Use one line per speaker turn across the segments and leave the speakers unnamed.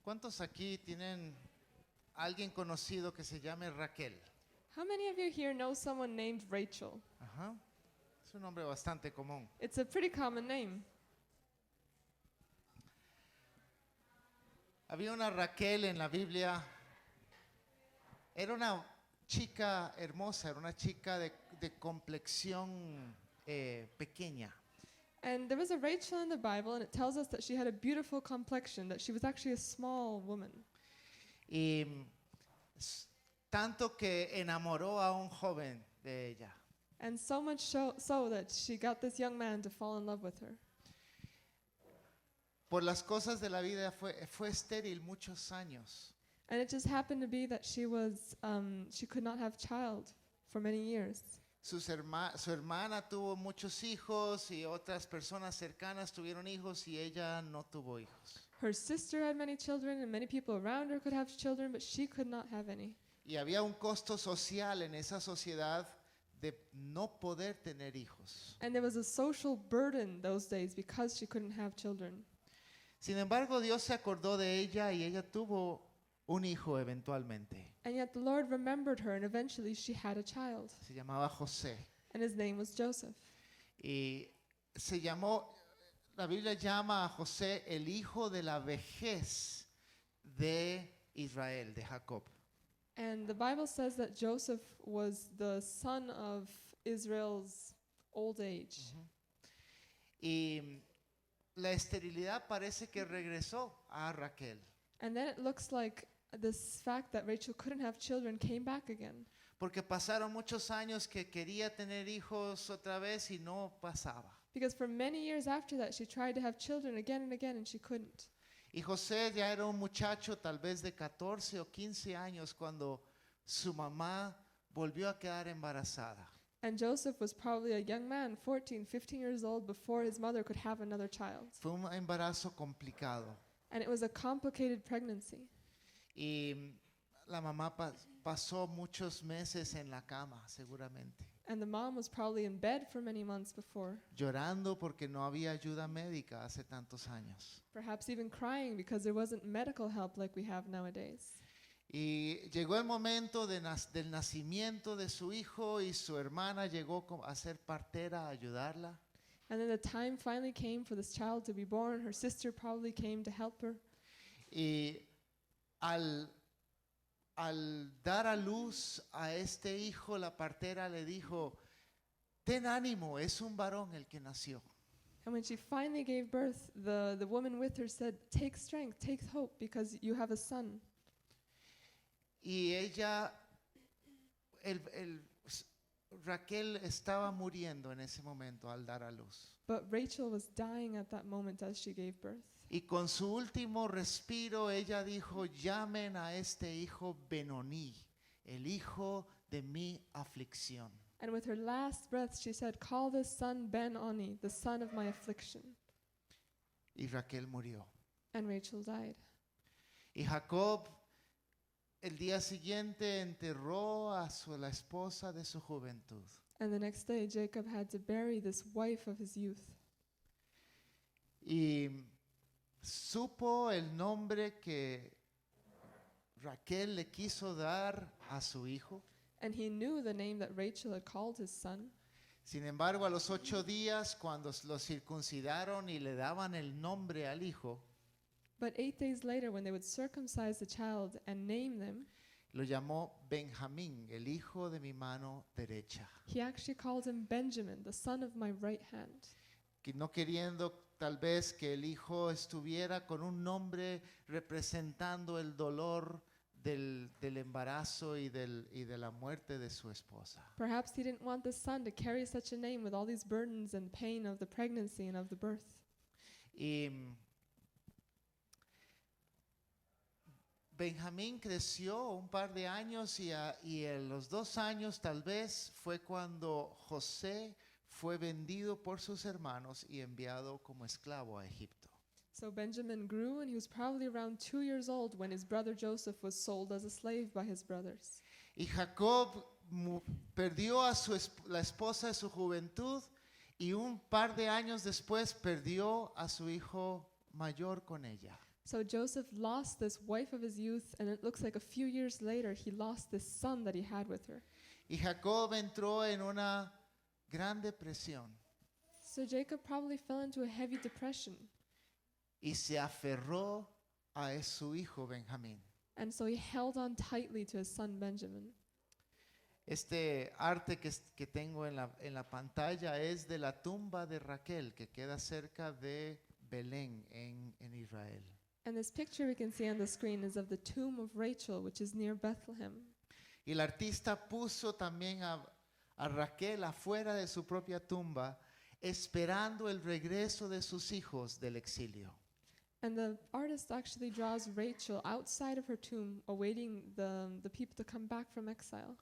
¿Cuántos aquí tienen alguien conocido que se llame Raquel?
How many of you here know someone named Rachel?
Ajá. Es un nombre bastante común.
It's a pretty common name.
Había una Raquel en la Biblia. Era una chica hermosa, era una chica de complexión pequeña.
And there was a Rachel in the Bible, and it tells us that she had a beautiful complexion, that she was actually a small woman.
Y tanto que enamoró a un joven de ella.
And so much so that she got this young man to fall in love with her.
Por las cosas de la vida fue estéril muchos años.
And it just happened to be that she could not have child for many years.
Su hermana tuvo muchos hijos y otras personas cercanas tuvieron hijos y ella no tuvo hijos.
Her sister had many children, and many people around her could have children, but she could not have any.
Y había un costo social en esa sociedad de no poder tener hijos.
And there was a social burden those days because she couldn't have children.
Sin embargo, Dios se acordó de ella y ella tuvo un hijo eventualmente.
And yet the Lord remembered her, and eventually she had a child.
Se llamaba José.
And his name was Joseph.
Y la Biblia llama a José el hijo de la vejez de Israel, de Jacob.
And the Bible says that Joseph was the son of Israel's old age.
Y la esterilidad parece que regresó a Raquel.
And then it looks like this fact that Rachel couldn't have children came back again.
Porque pasaron muchos años que quería tener hijos otra vez y no pasaba.
Because for many years after that, she tried to have children again and again, and she couldn't.
Y José ya era un muchacho tal vez de 14 o 15 años cuando su mamá volvió a quedar embarazada.
And Joseph was probably a young man, 14, 15 years old, before his mother could have another child.
Fue un embarazo complicado.
And it was a complicated pregnancy.
Y la mamá pasó muchos meses en la cama, seguramente,
And the mom was probably in bed for many months before,
llorando porque no había ayuda médica hace tantos años.
perhaps even crying because there wasn't medical help like we have nowadays.
Y llegó el momento del nacimiento de su hijo y su hermana llegó a ser partera a ayudarla.
And then the time finally came for this child to be born. Her sister probably came to help her.
Y al dar a luz a este hijo, la partera le dijo, ten ánimo, es un varón el que nació.
And when she finally gave birth, the woman with her said, take strength, take hope, because you have a son.
Y ella, Raquel estaba muriendo en ese momento al dar a luz.
But Rachel was dying at that moment as she gave birth.
Y con su último respiro ella dijo, llamen a este hijo Benoní, el hijo de mi aflicción.
And with her last breath, she said, call this son Ben-Oni, the son of my affliction.
Y Raquel murió.
And Rachel died.
Y Jacob el día siguiente enterró a la esposa de su juventud.
And the next day, Jacob had to bury this wife of his youth.
Y supo el nombre que Raquel le quiso dar a su hijo.
And he knew the name that Rachel had called his son.
Sin embargo, a los 8 días, cuando lo circuncidaron y le daban el nombre al hijo,
But 8 days later, when they would circumcise the child and name them,
lo llamó Benjamín, el hijo de mi mano derecha.
he actually called him Benjamin, the son of my right hand.
Que no queriendo tal vez que el hijo estuviera con un nombre representando el dolor del embarazo y de la muerte de su esposa.
Perhaps he didn't want the son to carry such a name with all these burdens and pain of the pregnancy and of the birth.
Y Benjamín creció un par de años y en los 2 años tal vez fue cuando José fue vendido por sus hermanos y enviado como esclavo a Egipto.
So Benjamin grew, and he was probably around 2 years old when his brother Joseph was sold as a slave by his brothers.
Y Jacob perdió a la esposa de su juventud y un par de años después perdió a su hijo mayor con ella.
So Joseph lost this wife of his youth, and it looks like a few years later he lost this son that he had with her.
Y Jacob entró en una gran depresión
So Jacob probably fell into a heavy depression,
y se aferró a su hijo Benjamín.
and so he held on tightly to his son Benjamin.
Este arte que tengo en la pantalla es de la tumba de Raquel, que queda cerca de Belén en Israel.
And this picture we can see on the screen is of the tomb of Rachel, which is near Bethlehem.
Y el artista puso también a Raquel afuera de su propia tumba, esperando el regreso de sus hijos del exilio.
And the artist actually draws Rachel outside of her tomb, awaiting the people to come back from exile.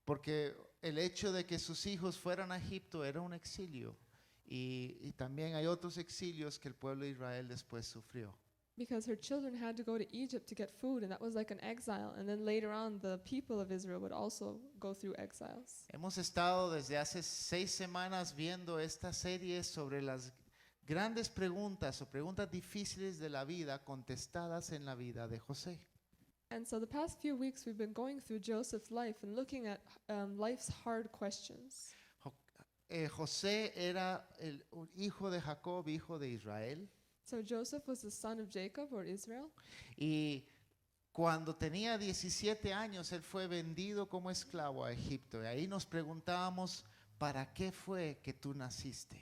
Porque el hecho de que sus hijos fueran a Egipto era un exilio. Y también hay otros exilios que el pueblo de Israel después sufrió.
Because her children had to go to Egypt to get food, and that was like an exile. And then later on, the people of Israel would also go through exiles.
Hemos estado desde hace 6 semanas viendo esta serie sobre las grandes preguntas o preguntas difíciles de la vida contestadas en la vida de José.
And so the past few weeks, we've been going through Joseph's life and looking at life's hard questions.
José era un hijo de Jacob, hijo de Israel.
So Joseph was the son of Jacob, or Israel.
Y cuando tenía 17 años, él fue vendido como esclavo a Egipto. Y ahí nos preguntábamos, ¿para qué fue que tú naciste?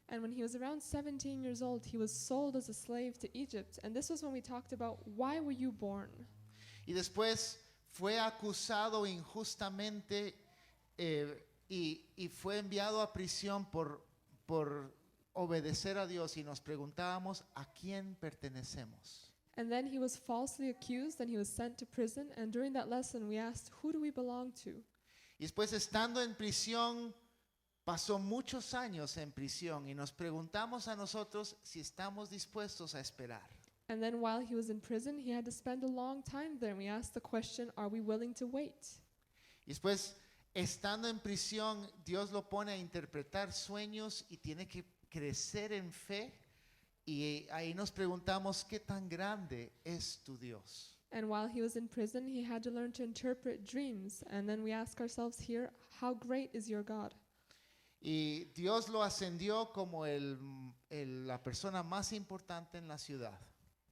And when he was around 17 years old, he was sold as a slave to Egypt. And this was when we talked about, why were you born?
Y después fue acusado injustamente y fue enviado a prisión por obedecer a Dios, y nos preguntábamos, ¿a quién pertenecemos?
And then he was falsely accused and he was sent to prison. And during that lesson, we asked, who do we belong to?
Y después, estando en prisión, pasó muchos años en prisión y nos preguntamos a nosotros si estamos dispuestos a esperar.
And then while he was in prison, he had to spend a long time there. And we asked the question, are we willing to wait?
Y después, estando en prisión, Dios lo pone a interpretar sueños y tiene que crecer en fe. Y ahí nos preguntamos, ¿qué tan grande es tu Dios?
And while he was in prison, he had to learn to interpret dreams. And then we ask ourselves here, how great is your God?
Y Dios lo ascendió como la persona más importante en la ciudad,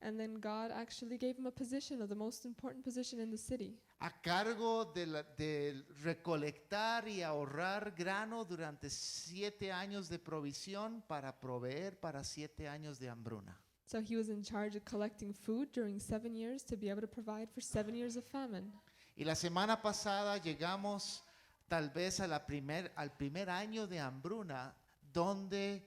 And then God actually gave him a position, of the most important position in the city,
a cargo de recolectar y ahorrar grano durante 7 años de provisión para proveer para 7 años de hambruna.
So he was in charge of collecting food during 7 years to be able to provide for 7 years of famine.
Y la semana pasada llegamos tal vez al primer año de hambruna, donde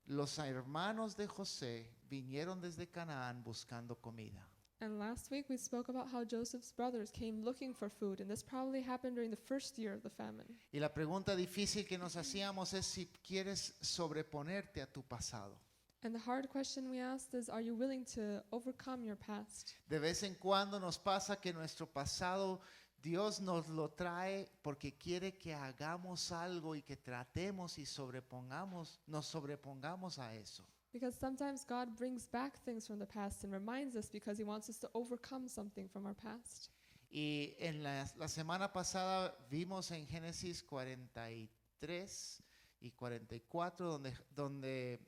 los hermanos de José vinieron desde Canaán buscando comida.
And last week we spoke about how Joseph's brothers came looking for food, and this probably happened during the first year of the famine.
Y la pregunta difícil que nos hacíamos es si quieres sobreponerte a tu pasado.
And the hard question we asked is, are you willing to overcome your past?
De vez en cuando nos pasa que nuestro pasado Dios nos lo trae porque quiere que hagamos algo y que tratemos y nos sobrepongamos a eso.
Because sometimes God brings back things from the past and reminds us because he wants us to overcome something from our past.
Y en la semana pasada vimos en Génesis 43 y 44 donde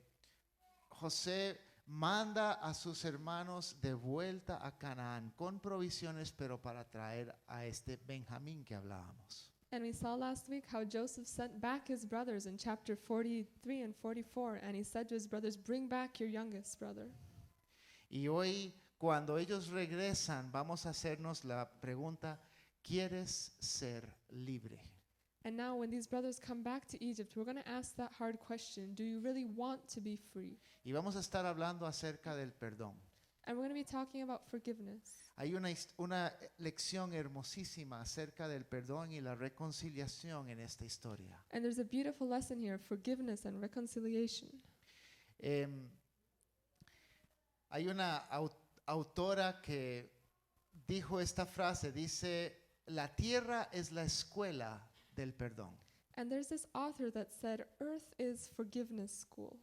José manda a sus hermanos de vuelta a Canaán con provisiones, pero para traer a este Benjamín que hablábamos.
And we saw last week how Joseph sent back his brothers in chapter 43 and 44, and he said to his brothers, bring back your youngest brother.
Y hoy, cuando ellos regresan, vamos a hacernos la pregunta, ¿quieres ser libre?
And now when these brothers come back to Egypt, we're going to ask that hard question, do you really want to be free?
Y vamos a estar hablando acerca del perdón.
And we're going to be talking about forgiveness.
Hay una lección hermosísima acerca del perdón y la reconciliación en esta historia.
And there's a beautiful lesson here, forgiveness and reconciliation.
Hay una autora que dijo esta frase, dice, la tierra es la escuela del perdón.
And there's this author that said, earth is forgiveness school.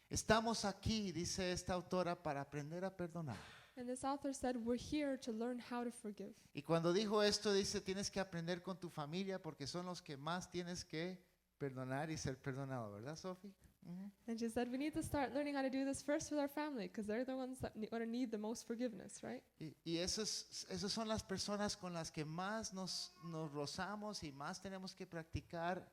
Estamos aquí, dice esta autora, para aprender a perdonar.
And this author said, we're here to learn how to forgive.
Y cuando dijo esto, dice, tienes que aprender con tu familia porque son los que más tienes que perdonar y ser perdonado, ¿verdad, Sophie?
And she said, we need to start learning how to do this first with our family because they're the ones that going to need the most forgiveness, right?
Y esos son las personas con las que más nos rozamos y más tenemos que practicar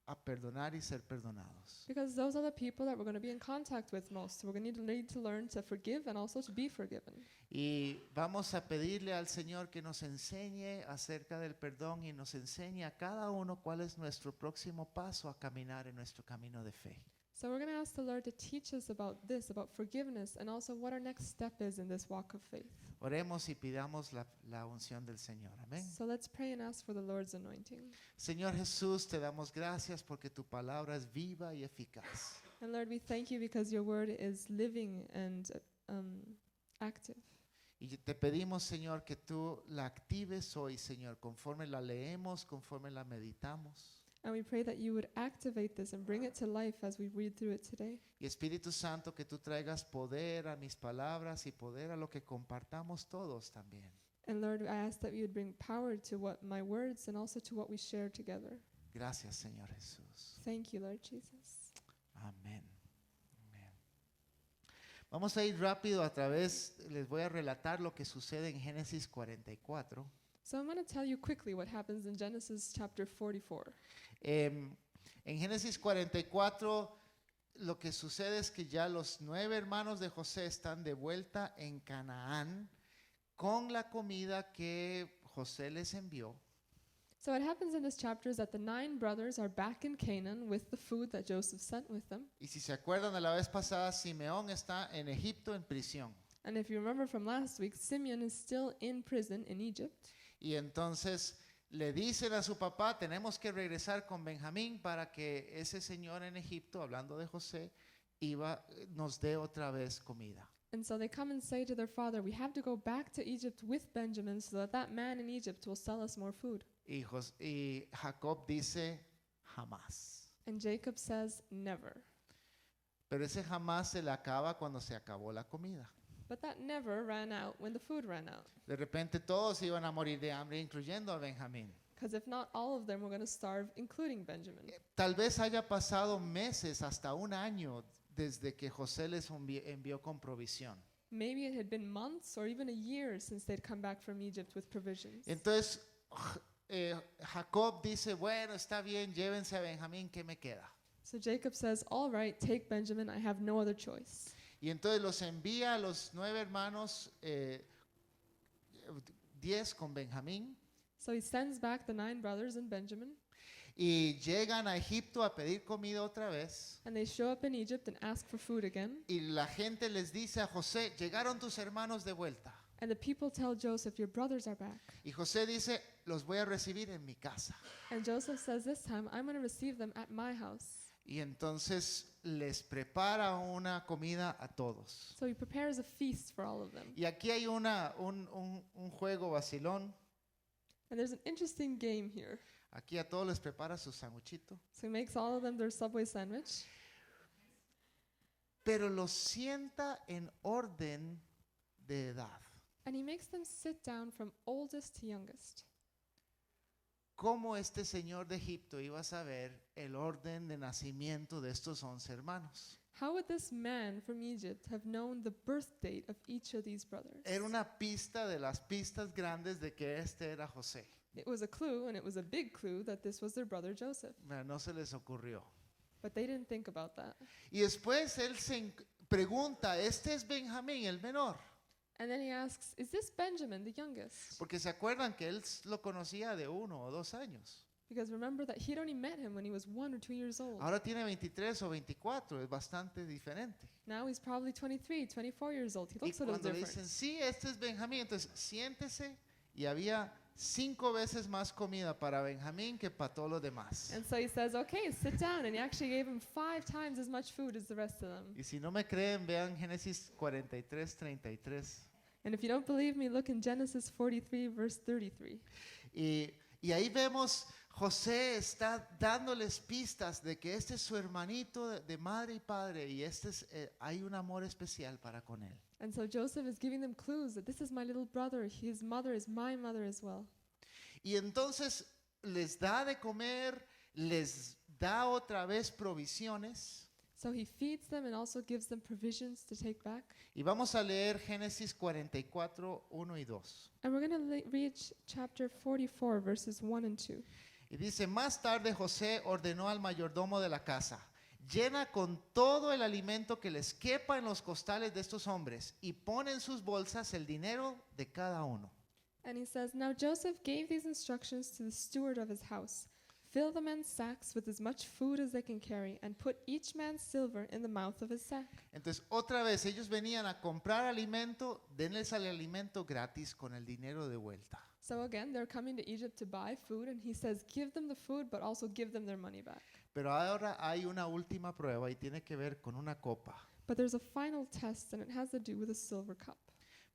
a perdonar y ser perdonados.
Because those are the people that we're going to be in contact with most. So we're going to need to learn to forgive and also to be forgiven.
Y vamos a pedirle al Señor que nos enseñe acerca del perdón y nos enseñe a cada uno cuál es nuestro próximo paso a caminar en nuestro camino de fe.
So we're going to ask the Lord to teach us about this, about forgiveness, and also what our next step is in this walk of faith.
Oremos y pidamos la unción del Señor. Amén.
So let's pray and ask for the Lord's anointing.
Señor Jesús, te damos gracias porque tu palabra es viva y eficaz.
And Lord, we thank you because your word is living and active.
Y te pedimos, Señor, que tú la actives hoy, Señor, conforme la leemos, conforme la meditamos.
And we pray that you would activate this and bring it to life as we read through it today.
Y Espíritu Santo, que tú traigas poder a mis palabras y poder a lo que compartamos todos también.
And Lord, I ask that you would bring power to what my words and also to what we share together.
Gracias, Señor Jesús.
Thank you, Lord Jesus.
Amén. Amén. Vamos a ir rápido a través, les voy a relatar lo que sucede en Génesis 44.
So I'm going to tell you quickly what happens in Genesis chapter 44.
En Génesis 44 lo que sucede es que ya los 9 hermanos de José están de vuelta en Canaán con la comida que José les envió.
So what happens in this chapter is that the 9 brothers are back in Canaan with the food that Joseph sent with them.
Y si se acuerdan de la vez pasada, Simeón está en Egipto en prisión.
And if you remember from last week, Simeon is still in prison in Egypt.
Y entonces le dicen a su papá, tenemos que regresar con Benjamín para que ese señor en Egipto, hablando de José, nos dé otra vez comida.
And so they come and say to their father, we have to go back to Egypt with Benjamin so that that man in Egypt will sell us more food.
Y Jacob dice, jamás.
And Jacob says, never.
Pero ese jamás se le acaba cuando se acabó la comida.
But that never ran out when the food ran out.
De repente todos iban a morir de hambre, incluyendo a Benjamín.
Because if not, all of them were going to starve, including Benjamin.
Tal vez haya pasado meses, hasta un año, desde que José les envió con provisión.
Maybe it had been months or even a year since they'd come back from Egypt with provisions.
Entonces Jacob dice, bueno, está bien, llévense a Benjamín, ¿qué me queda?
So Jacob says, all right, take Benjamin, I have no other choice.
Y entonces los envía a los 9 hermanos, 10 con Benjamín.
So he sends back the 9 brothers and Benjamin.
Y llegan a Egipto a pedir comida otra vez.
And they show up in Egypt and ask for food again.
Y la gente les dice a José, llegaron tus hermanos de vuelta.
And the people tell Joseph, your brothers are back.
Y José dice, los voy a recibir en mi casa.
And Joseph says, this time I'm going to receive them at my house.
Y entonces les prepara una comida a todos.
So he prepares a feast for all of them.
Y aquí hay un juego vacilón.
And there's an interesting game here.
Aquí a todos les prepara su sanguchito.
So he makes all of them their Subway sandwich.
Pero los sienta en orden de edad.
And he makes them sit down from oldest to youngest.
¿Cómo este señor de Egipto iba a saber el orden de nacimiento de estos 11 hermanos?
How would this man from Egypt have known the birth date of each of these brothers?
Era una pista de las pistas grandes de que este era José.
It was a clue, and it was a big clue, that this was their brother Joseph.
No se les ocurrió.
But they didn't think about that.
Y después él se pregunta, ¿este es Benjamín, el menor?
And then he asks, is this Benjamin, the youngest?
Porque se acuerdan que él lo conocía de 1 o 2 años.
Because remember that he'd only met him when he was 1 or 2 years old.
Ahora tiene 23 o 24, es bastante diferente.
Now he's probably 23, 24 years old. He
Y
looks a little
cuando le
different.
dicen, sí, este es Benjamín, entonces siéntese, y había 5 veces más comida para Benjamín que para todos los demás.
And so he says, okay, sit down. And he actually gave him 5 times as much food as the rest of them.
Y si no me creen, vean Génesis 43, 33.
And if you don't believe me, look in Genesis 43, verse 33.
Y ahí vemos, José está dándoles pistas de que este es su hermanito de madre y padre y hay un amor especial para con él.
And so Joseph is giving them clues that this is my little brother, his mother is my mother as well.
Y entonces les da de comer, les da otra vez provisiones.
So he feeds them and also gives them provisions to take back.
Y vamos a leer Génesis 44, 1 y 2.
And we're going to read chapter 44, verses 1 and 2.
Y dice, más tarde José ordenó al mayordomo de la casa, llena con todo el alimento que les quepa en los costales de estos hombres y pon en sus bolsas el dinero de cada uno.
And he says, Now Joseph gave these instructions to the steward of his house. Fill the men's sacks with as much food as they can carry, and put each man's silver in the mouth of his sack.
Entonces otra vez ellos venían a comprar alimento, denles el alimento gratis con el dinero de vuelta.
So again, they're coming to Egypt to buy food, and he says, give them the food, but also give them their money back.
Pero ahora hay una última prueba y tiene que ver con una copa.
But there's a final test, and it has to do with a silver cup.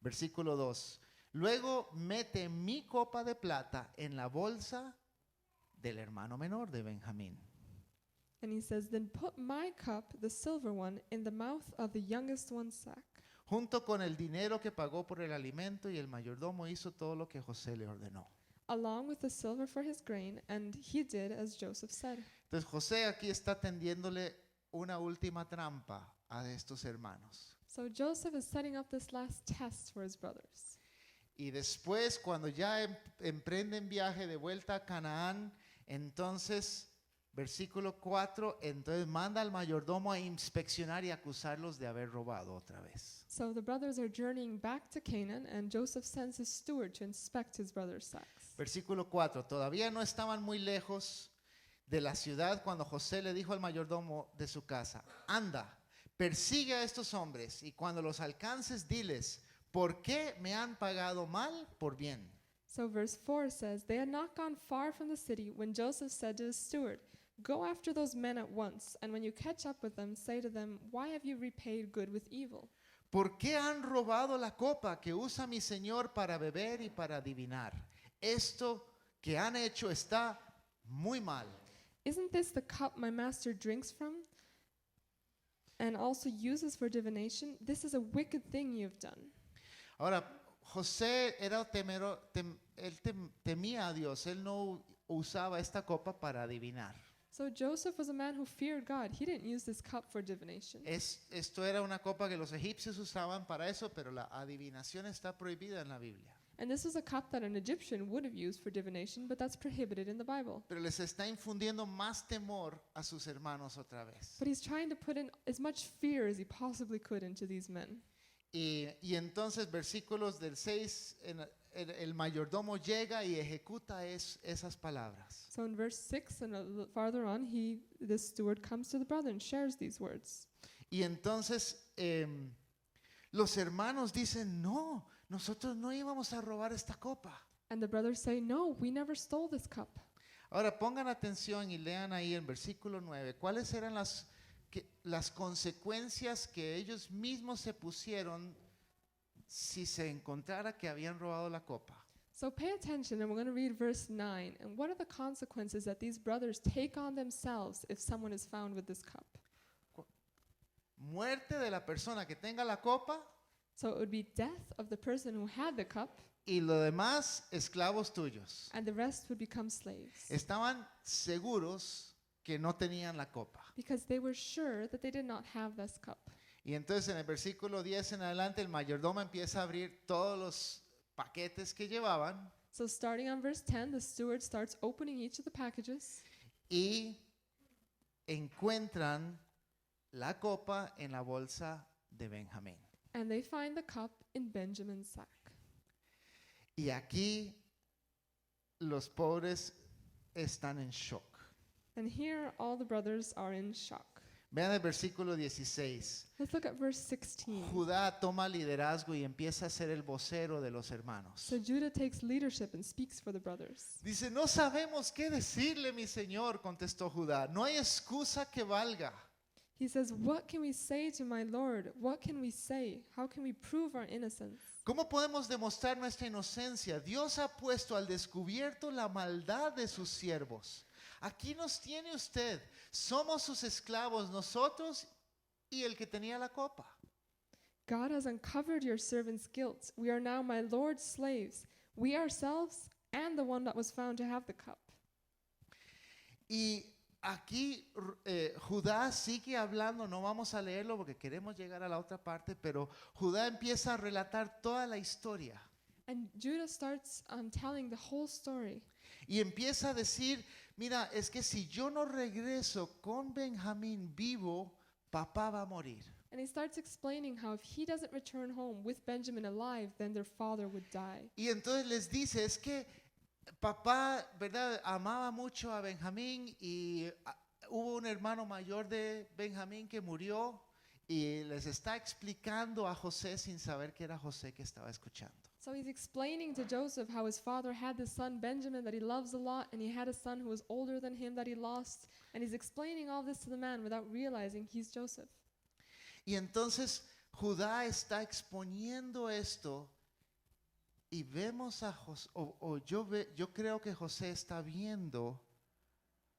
Versículo 2. Luego mete mi copa de plata en la bolsa del hermano menor de Benjamín.
And he says, Then put my cup, the silver one, in the mouth of the youngest one's sack.
Junto con el dinero que pagó por el alimento, y el mayordomo hizo todo lo que José le ordenó.
Along with the silver for his grain, and he did as Joseph said.
Entonces José aquí está tendiéndole una última trampa a estos hermanos.
So Joseph is setting up this last test for his brothers.
Y después, cuando ya emprenden viaje de vuelta a Canaán, entonces, versículo 4, entonces manda al mayordomo a inspeccionar y acusarlos de haber robado otra vez.
So the brothers are journeying back to Canaan, and Joseph sends his steward to inspect his brothers' sacks.
Versículo 4, todavía no estaban muy lejos de la ciudad cuando José le dijo al mayordomo de su casa, anda, persigue a estos hombres y cuando los alcances diles, ¿por qué me han pagado mal por bien?
So verse 4 says, They had not gone far from the city when Joseph said to his steward, Go after those men at once, and when you catch up with them, say to them, Why have you repaid good with evil?
¿Por qué han robado la copa que usa mi señor para beber y para adivinar? Esto que han hecho está muy mal.
Isn't this the cup my master drinks from and also uses for divination? This is a wicked thing you have done.
Ahora, José era temía a Dios. Él no usaba esta copa para adivinar.
So Joseph was a man who feared God. He didn't use this cup for divination.
Esto era una copa que los egipcios usaban para eso, pero la adivinación está prohibida en la Biblia.
And this was a cup that an Egyptian would have used for divination, but that's prohibited in the Bible.
Pero les está infundiendo más temor a sus hermanos otra vez.
But he's trying to put in as much fear as he possibly could into these men.
Y entonces versículos del 6, el mayordomo llega y ejecuta esas palabras.
So in verse 6 and a little farther on, the steward comes to the brother and shares these words.
Y entonces los hermanos dicen, no, nosotros no íbamos a robar esta copa.
And the brothers say, No, we never stole this cup.
Ahora pongan atención y lean ahí en versículo 9, ¿cuáles eran las consecuencias que ellos mismos se pusieron si se encontrara que habían robado la copa?
So pay attention, and we're going to read verse 9. And what are the consequences that these brothers take on themselves if someone is found with this cup?
Muerte de la persona que tenga la copa
So it would be death of the person who had the cup,
y lo demás esclavos tuyos.
and the rest would become slaves.
Estaban seguros que no tenían la copa.
Because they were sure that they did not have this cup.
Y entonces en el versículo 10 en adelante el mayordomo empieza a abrir todos los paquetes que llevaban
So starting on verse 10, the steward starts opening each of the packages,
y encuentran la copa en la bolsa de Benjamín.
and they find the cup in Benjamin's sack.
Y aquí los pobres están en shock.
And here all the brothers are in shock.
Vean el versículo 16.
Let's look at verse 16.
Judá toma liderazgo y empieza a ser el vocero de los hermanos.
So Judah takes leadership and speaks for the brothers.
Dice, no sabemos qué decirle, mi señor, contestó Judá. No hay excusa que valga.
He says, What can we say to my Lord? What can we say? How can we prove our innocence?
¿Cómo podemos demostrar nuestra inocencia? Dios ha puesto al descubierto la maldad de sus siervos. Aquí nos tiene usted. Somos sus esclavos, nosotros y el que tenía la copa.
God has uncovered your servant's guilt. We are now my Lord's slaves, we ourselves and the one that was found to have the cup.
Y aquí Judá sigue hablando, no vamos a leerlo porque queremos llegar a la otra parte, pero Judá empieza a relatar toda la historia.
And Judah starts telling the whole story.
Y empieza a decir, mira, es que si yo no regreso con Benjamín vivo, papá va a morir.
And he starts explaining how if he doesn't return home with Benjamin alive, then their father would die.
Y entonces les dice, es que papá, ¿verdad? Amaba mucho a Benjamín y hubo un hermano mayor de Benjamín que murió y les está explicando a José sin saber que era José que estaba escuchando.
So he's explaining to Joseph how his father had this son Benjamin that he loves a lot, and he had a son who was older than him that he lost, and he's explaining all this to the man without realizing he's Joseph.
Y entonces Judá está exponiendo esto y vemos a José, yo creo que José está viendo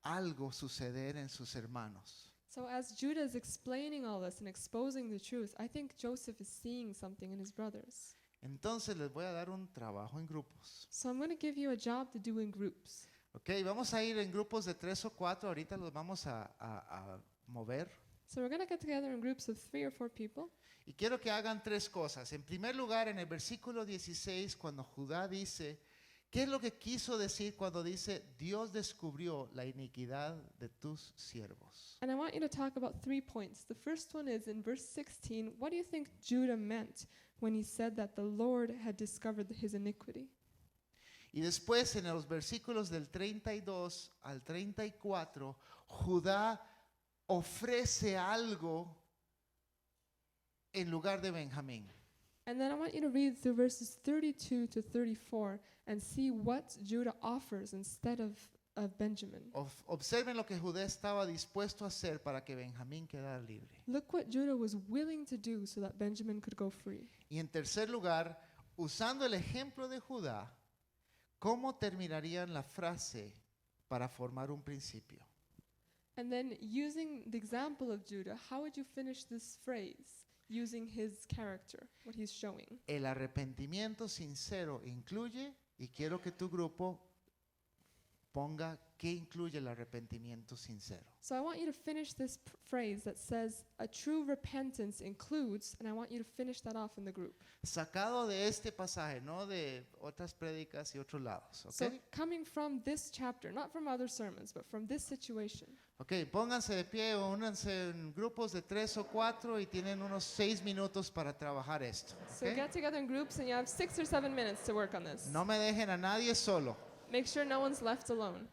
algo suceder en sus hermanos.
So as Judah is explaining all this and exposing the truth, I think Joseph is seeing something in his brothers.
Entonces les voy a dar un trabajo en grupos.
So I'm going to give you a job to do in groups.
Ok, vamos a ir en grupos de 3 o 4, ahorita los vamos a mover.
So we're going to get together in groups of 3 or 4 people.
Y quiero que hagan 3 cosas. En primer lugar, en el versículo 16, cuando Judá dice, ¿qué es lo que quiso decir cuando dice, Dios descubrió la iniquidad de tus siervos?
And I want you to talk about 3 points. The first one is in verse 16, what do you think Judah meant when he said that the Lord had discovered his iniquity?
Y después en los versículos del 32 al 34, Judá ofrece algo en lugar de Benjamín.
And then I want you to read through verses 32 to 34 and see what Judah offers instead of Benjamin.
Observen lo que Judá estaba dispuesto a hacer para que Benjamín quedara libre.
Look what Judah was willing to do so that Benjamin could go free.
Y en tercer lugar, usando el ejemplo de Judá, ¿cómo terminarían la frase para formar un principio?
And then using the example of Judah, how would you finish this phrase using his character, what he's showing?
El arrepentimiento sincero incluye, y quiero que tu grupo ponga qué incluye el arrepentimiento sincero.
So I want you to finish this phrase that says a true repentance includes, and I want you to finish that off in the group.
Sacado de este pasaje, no de otras prédicas y otros lados.
So
¿Ok?
coming from this chapter, not from other sermons, but from this situation.
Ok, pónganse de pie o únanse en grupos de 3 o 4 y tienen unos 6 minutos para trabajar esto.
So
¿Ok?
get together in groups and you have 6 or 7 minutes to work on this.
No me dejen a nadie solo.
Make sure no one's left alone.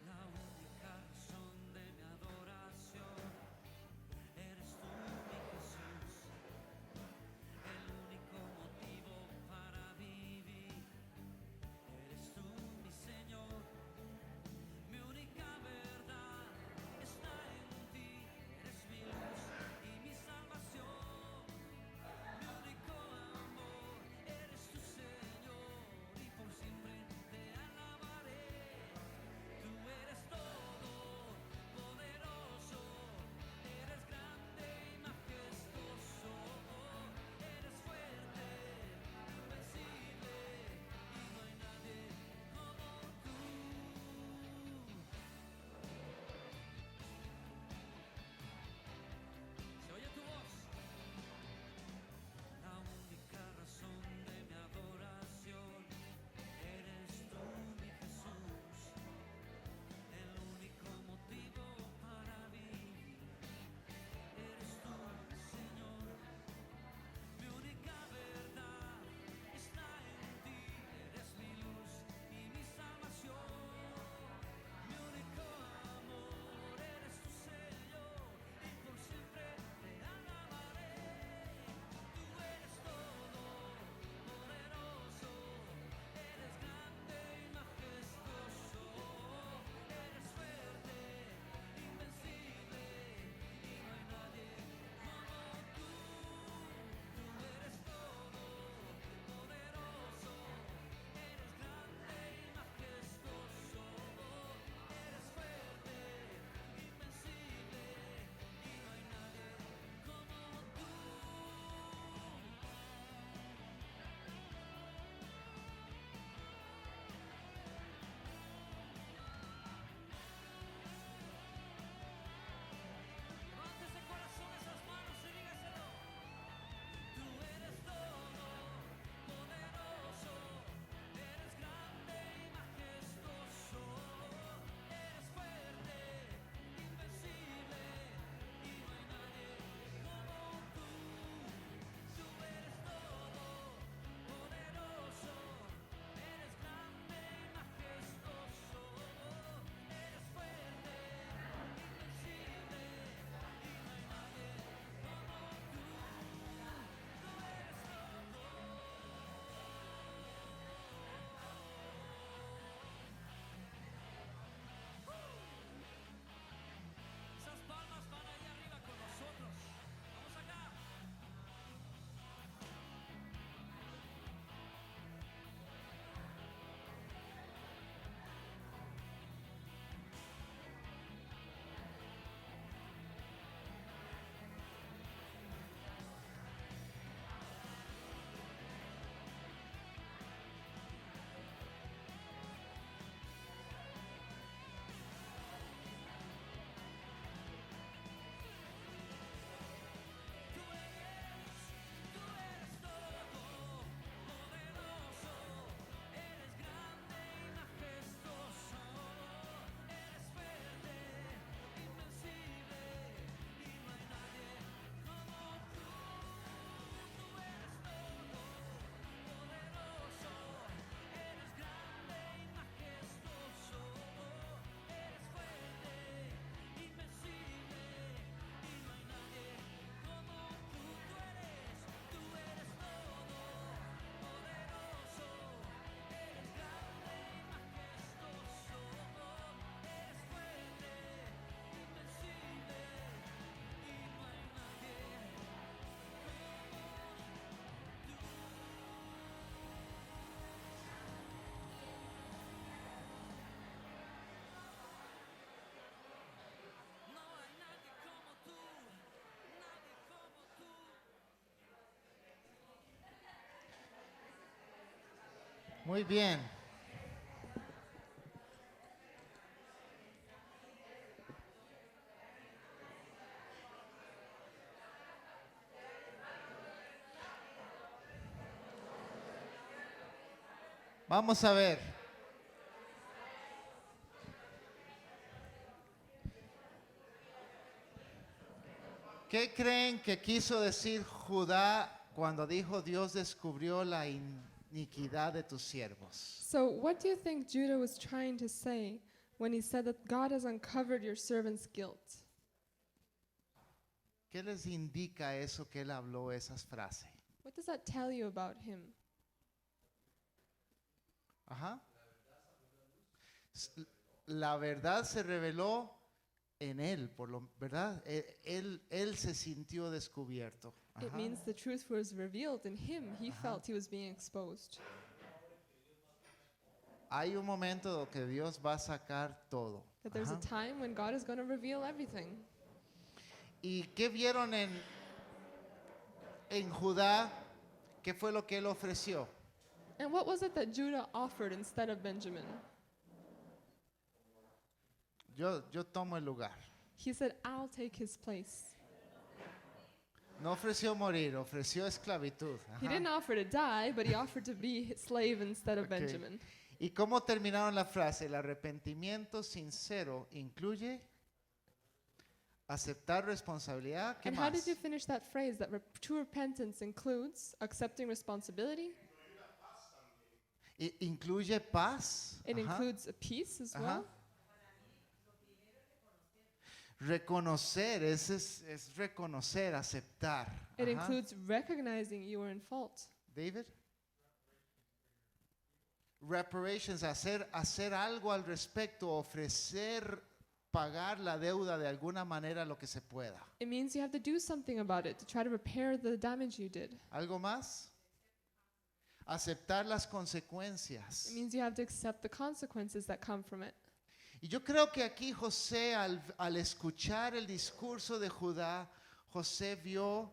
La única razón de mi adoración
Muy bien. Vamos a ver. ¿Qué creen que quiso decir Judá cuando dijo Dios descubrió la iniquidad de tus siervos?
So, what do you think Judah was trying to say when he said that God has uncovered your servant's guilt?
¿Qué les indica eso que él habló esas frases?
What does that tell you about him?
Ajá. La verdad se reveló en él, ¿verdad? Él se sintió descubierto.
It
Ajá.
means the truth was revealed in him. He felt he was being exposed.
Hay un momento que Dios va a sacar todo.
That there's
Ajá.
a time when God is going to reveal everything.
¿Y qué vieron en Judá? ¿Qué fue lo que él ofreció?
And what was it that Judah offered instead of Benjamin?
Yo tomo el lugar.
He said, I'll take his place.
No ofreció morir, ofreció esclavitud.
He
Ajá.
didn't offer to die, but he offered to be his slave instead of
Okay.
Benjamin.
¿Y cómo terminaron la frase? El arrepentimiento sincero incluye aceptar responsabilidad. ¿Qué
And how
más?
did you finish that phrase? That true repentance includes accepting responsibility.
Incluye paz.
It
Ajá.
includes a peace as
Ajá.
well.
Reconocer, es reconocer, aceptar.
It
Ajá.
includes recognizing you were in fault.
David. Reparations, hacer algo al respecto, ofrecer, pagar la deuda de alguna manera lo que se pueda.
It means you have to do something about it to try to repair the damage you did.
¿Algo más? Aceptar las consecuencias.
It means you have to accept the consequences that come from it.
Y yo creo que aquí José, al escuchar el discurso de Judá, José vio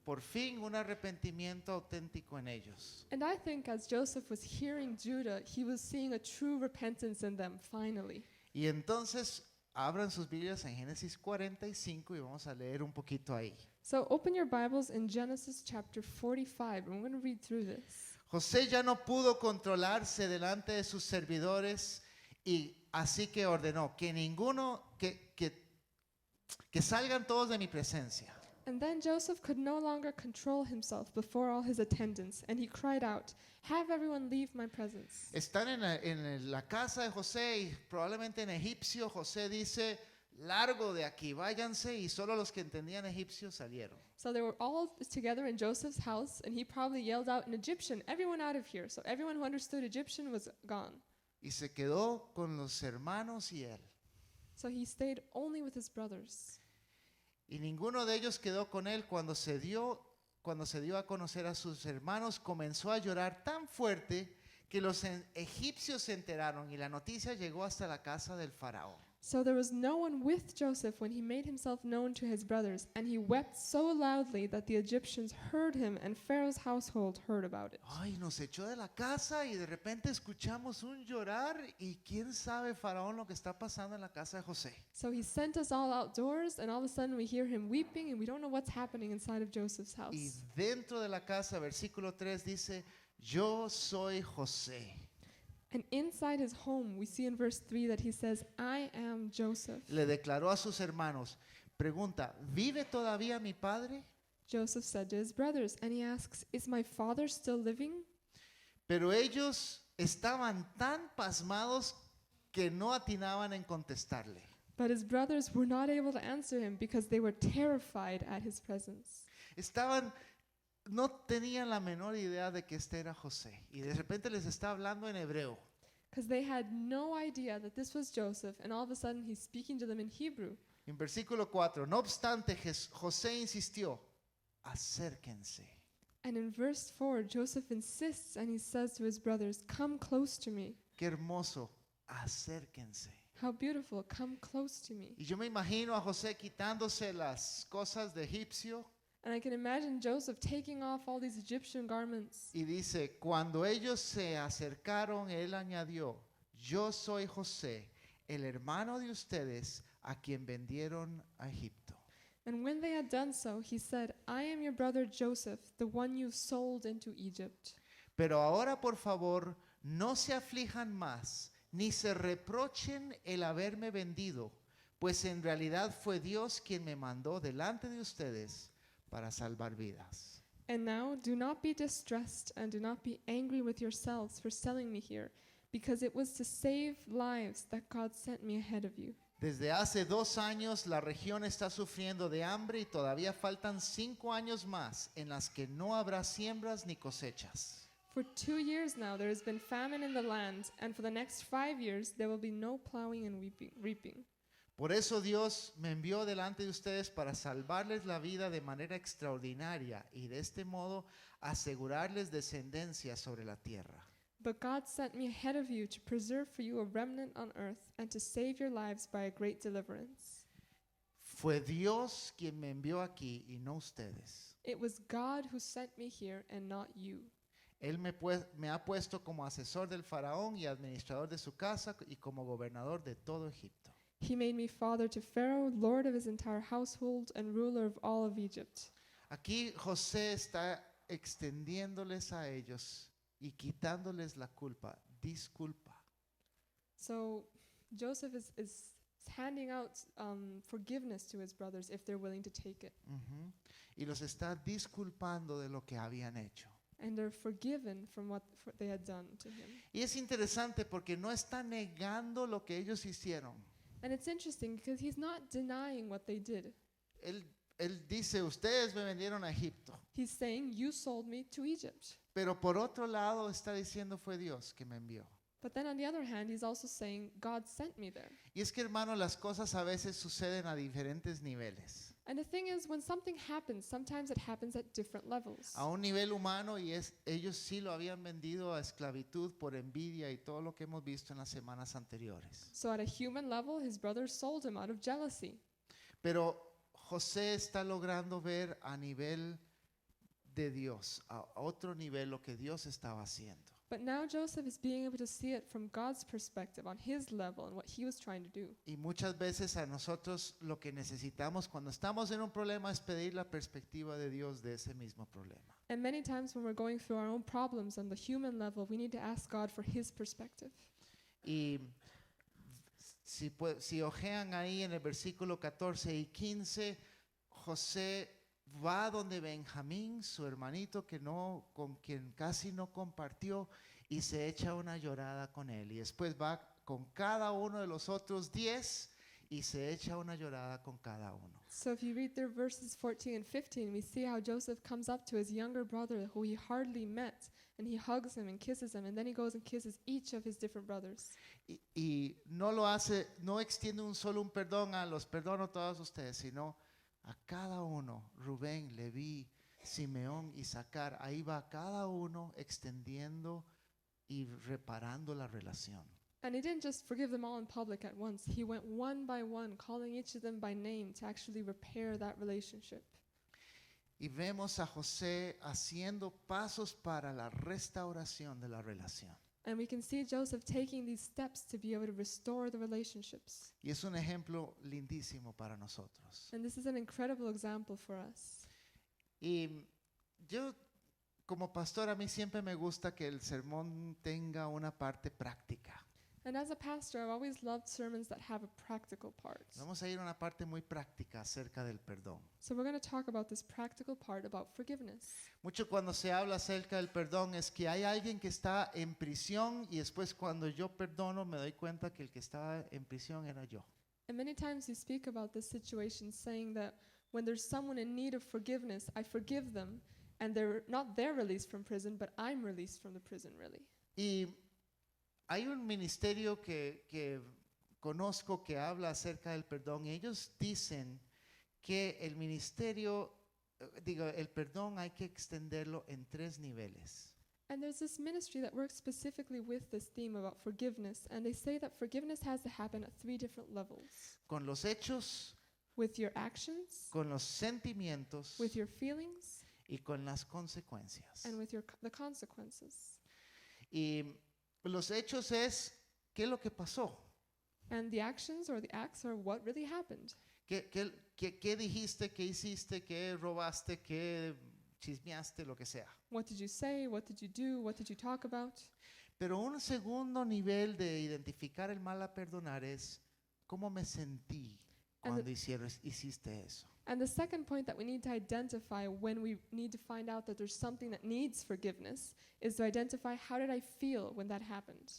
por fin un arrepentimiento auténtico en ellos.
And I think as Joseph was hearing Judah, he was seeing a true repentance in them, finally.
Y entonces abran sus Biblias en Génesis 45 y vamos a leer un poquito ahí.
So open your Bibles in Genesis chapter 45, and we're going to read through this.
José ya no pudo controlarse delante de sus servidores y así que ordenó que que salgan todos de mi presencia.
And then Joseph could no longer control himself before all his attendants, and he cried out, "Have everyone leave my presence."
Están en la casa de José y probablemente en egipcio. José dice, largo de aquí, váyanse, y solo los que entendían egipcio salieron.
So they were all together in Joseph's house, and he probably yelled out in Egyptian, "Everyone out of here." So everyone who understood Egyptian was gone.
Y se quedó con los hermanos y él.
So he stayed only with his brothers.
Y ninguno de ellos quedó con él cuando se dio a conocer a sus hermanos, comenzó a llorar tan fuerte que los egipcios se enteraron y la noticia llegó hasta la casa del faraón.
So there was no one with Joseph when he made himself known to his brothers, and he wept so loudly that the Egyptians heard him, and Pharaoh's household heard about it.
Ay, nos echó de la casa y de repente escuchamos un llorar y quién sabe faraón lo que está pasando en la casa de José.
So he sent us all outdoors, and all of a sudden we hear him weeping, and we don't know what's happening inside of Joseph's
Y
house.
dentro de la casa, versículo 3 dice, yo soy José.
And inside his home, we see in verse 3 that he says, "I am Joseph."
Le declaró a sus hermanos, pregunta, ¿vive todavía mi padre?
Joseph said to his brothers, and he asks, "Is my father still living?"
Pero ellos estaban tan pasmados que no atinaban en contestarle.
But his brothers were not able to answer him because they were terrified at his presence.
No tenían la menor idea de que este era José. Y de repente les está hablando en hebreo.
Because they had no idea that this was Joseph, and all of a sudden he's speaking to them in Hebrew.
En versículo 4, no obstante, José insistió, acérquense.
And in verse 4, Joseph insists and he says to his brothers, "Come close to me."
Qué hermoso, acérquense.
How beautiful, come close to me.
Y yo me imagino a José quitándose las cosas de egipcio.
And I can imagine Joseph taking off all these Egyptian garments.
Y dice, cuando ellos se acercaron, él añadió, yo soy José, el hermano de ustedes a quien vendieron a Egipto.
And when they had done so, he said, I am your brother Joseph, the one you sold into Egypt.
Pero ahora, por favor, no se aflijan más, ni se reprochen el haberme vendido, pues en realidad fue Dios quien me mandó delante de ustedes para salvar vidas.
And now do not be distressed and do not be angry with yourselves for selling me here, because it was to save lives that God sent me ahead of you.
Desde hace 2 años la región está sufriendo de hambre y todavía faltan 5 años más en las que no habrá siembras ni cosechas.
For 2 years now there has been famine in the land, and for the next 5 years there will be no plowing and reaping.
Por eso Dios me envió delante de ustedes para salvarles la vida de manera extraordinaria y de este modo asegurarles descendencia sobre la tierra.
But God sent me ahead of you to preserve for you a remnant on earth and to save your lives by a great deliverance.
Fue Dios quien me envió aquí y no ustedes.
It was God who sent me here and not you.
Él me ha puesto como asesor del faraón y administrador de su casa y como gobernador de todo Egipto.
He made me father to Pharaoh, lord of his entire household, and ruler of all of Egypt.
Aquí José está extendiéndoles a ellos y quitándoles la culpa. Disculpa.
So Joseph is handing out forgiveness to his brothers if they're willing to take it.
Ujú. Y los está disculpando de lo que habían hecho.
And they're forgiven from what they had done to him.
Y es interesante porque no está negando lo que ellos hicieron.
And it's interesting because he's not denying what they did.
Él dice, ustedes me vendieron a Egipto.
He's saying, you sold me to Egypt.
Pero por otro lado está diciendo, fue Dios que me envió.
But then on the other hand, he's also saying, God sent me there.
Y es que, hermano, las cosas a veces suceden a diferentes niveles.
And the thing is, when something happens, sometimes it happens at different levels.
A un nivel humano, y ellos sí lo habían vendido a esclavitud por envidia y todo lo que hemos visto en las semanas anteriores.
So at a human level, his brothers sold him out of jealousy.
Pero José está logrando ver a nivel de Dios, a otro nivel, lo que Dios estaba haciendo.
But now Joseph is being able to see it from God's perspective, on his level, and what he was trying to do.
Y muchas veces a nosotros lo que necesitamos cuando estamos en un problema es pedir la perspectiva de Dios de ese mismo problema.
And many times when we're going through our own problems on the human level, we need to ask God for his perspective.
Y si ojean ahí en el versículo 14 y 15, José va donde Benjamín, su hermanito con quien casi no compartió, y se echa una llorada con él. Y después va con cada uno de los otros 10 y se echa una llorada con cada uno.
So if you read there verses 14 and 15, we see how Joseph comes up to his younger brother who he hardly met, and he hugs him and kisses him, and then he goes and kisses each of his different brothers.
Y no lo hace, no extiende un perdón a los perdono a todos ustedes, sino a cada uno, Rubén, Leví, Simeón, Isaacar, ahí va cada uno extendiendo y reparando la relación.
And he didn't just forgive them all in public at once. He went one by one, calling each of them by name to actually repair that relationship.
Y vemos a José haciendo pasos para la restauración de la relación.
And we can see Joseph taking these steps to be able to restore the relationships.
Y es un ejemplo lindísimo para nosotros.
And this is an incredible example for us.
Y yo, como pastor, a mí siempre me gusta que el sermón tenga una parte práctica.
And as a pastor, I've always loved sermons that have a practical part.
Vamos a ir a una parte muy práctica acerca del perdón.
So we're going to talk about this practical part about forgiveness.
Mucho cuando se habla acerca del perdón es que hay alguien que está en prisión y después cuando yo perdono me doy cuenta que el que estaba en prisión era yo.
And many times you speak about this situation saying that when there's someone in need of forgiveness, I forgive them, and they're released from prison, but I'm released from the prison, really.
Y hay un ministerio que conozco que habla acerca del perdón y ellos dicen que el ministerio, el perdón hay que extenderlo en 3 niveles.
And there's this ministry that works specifically with this theme about forgiveness, and they say that forgiveness has to happen at 3 different levels.
Con los hechos,
with your actions,
con los sentimientos
with your feelings,
y con las consecuencias.
and with the consequences.
Y los hechos es, ¿qué es lo que pasó?
And the actions or the acts are what really happened.
¿Qué dijiste, qué hiciste, qué robaste, qué chismeaste, lo que sea?
What did you say? What did you do? What did you talk about?
Pero un segundo nivel de identificar el mal a perdonar es cómo me sentí
And
cuando hiciste eso.
And the second point that we need to identify when we need to find out that there's something that needs forgiveness is to identify how did I feel when that happened.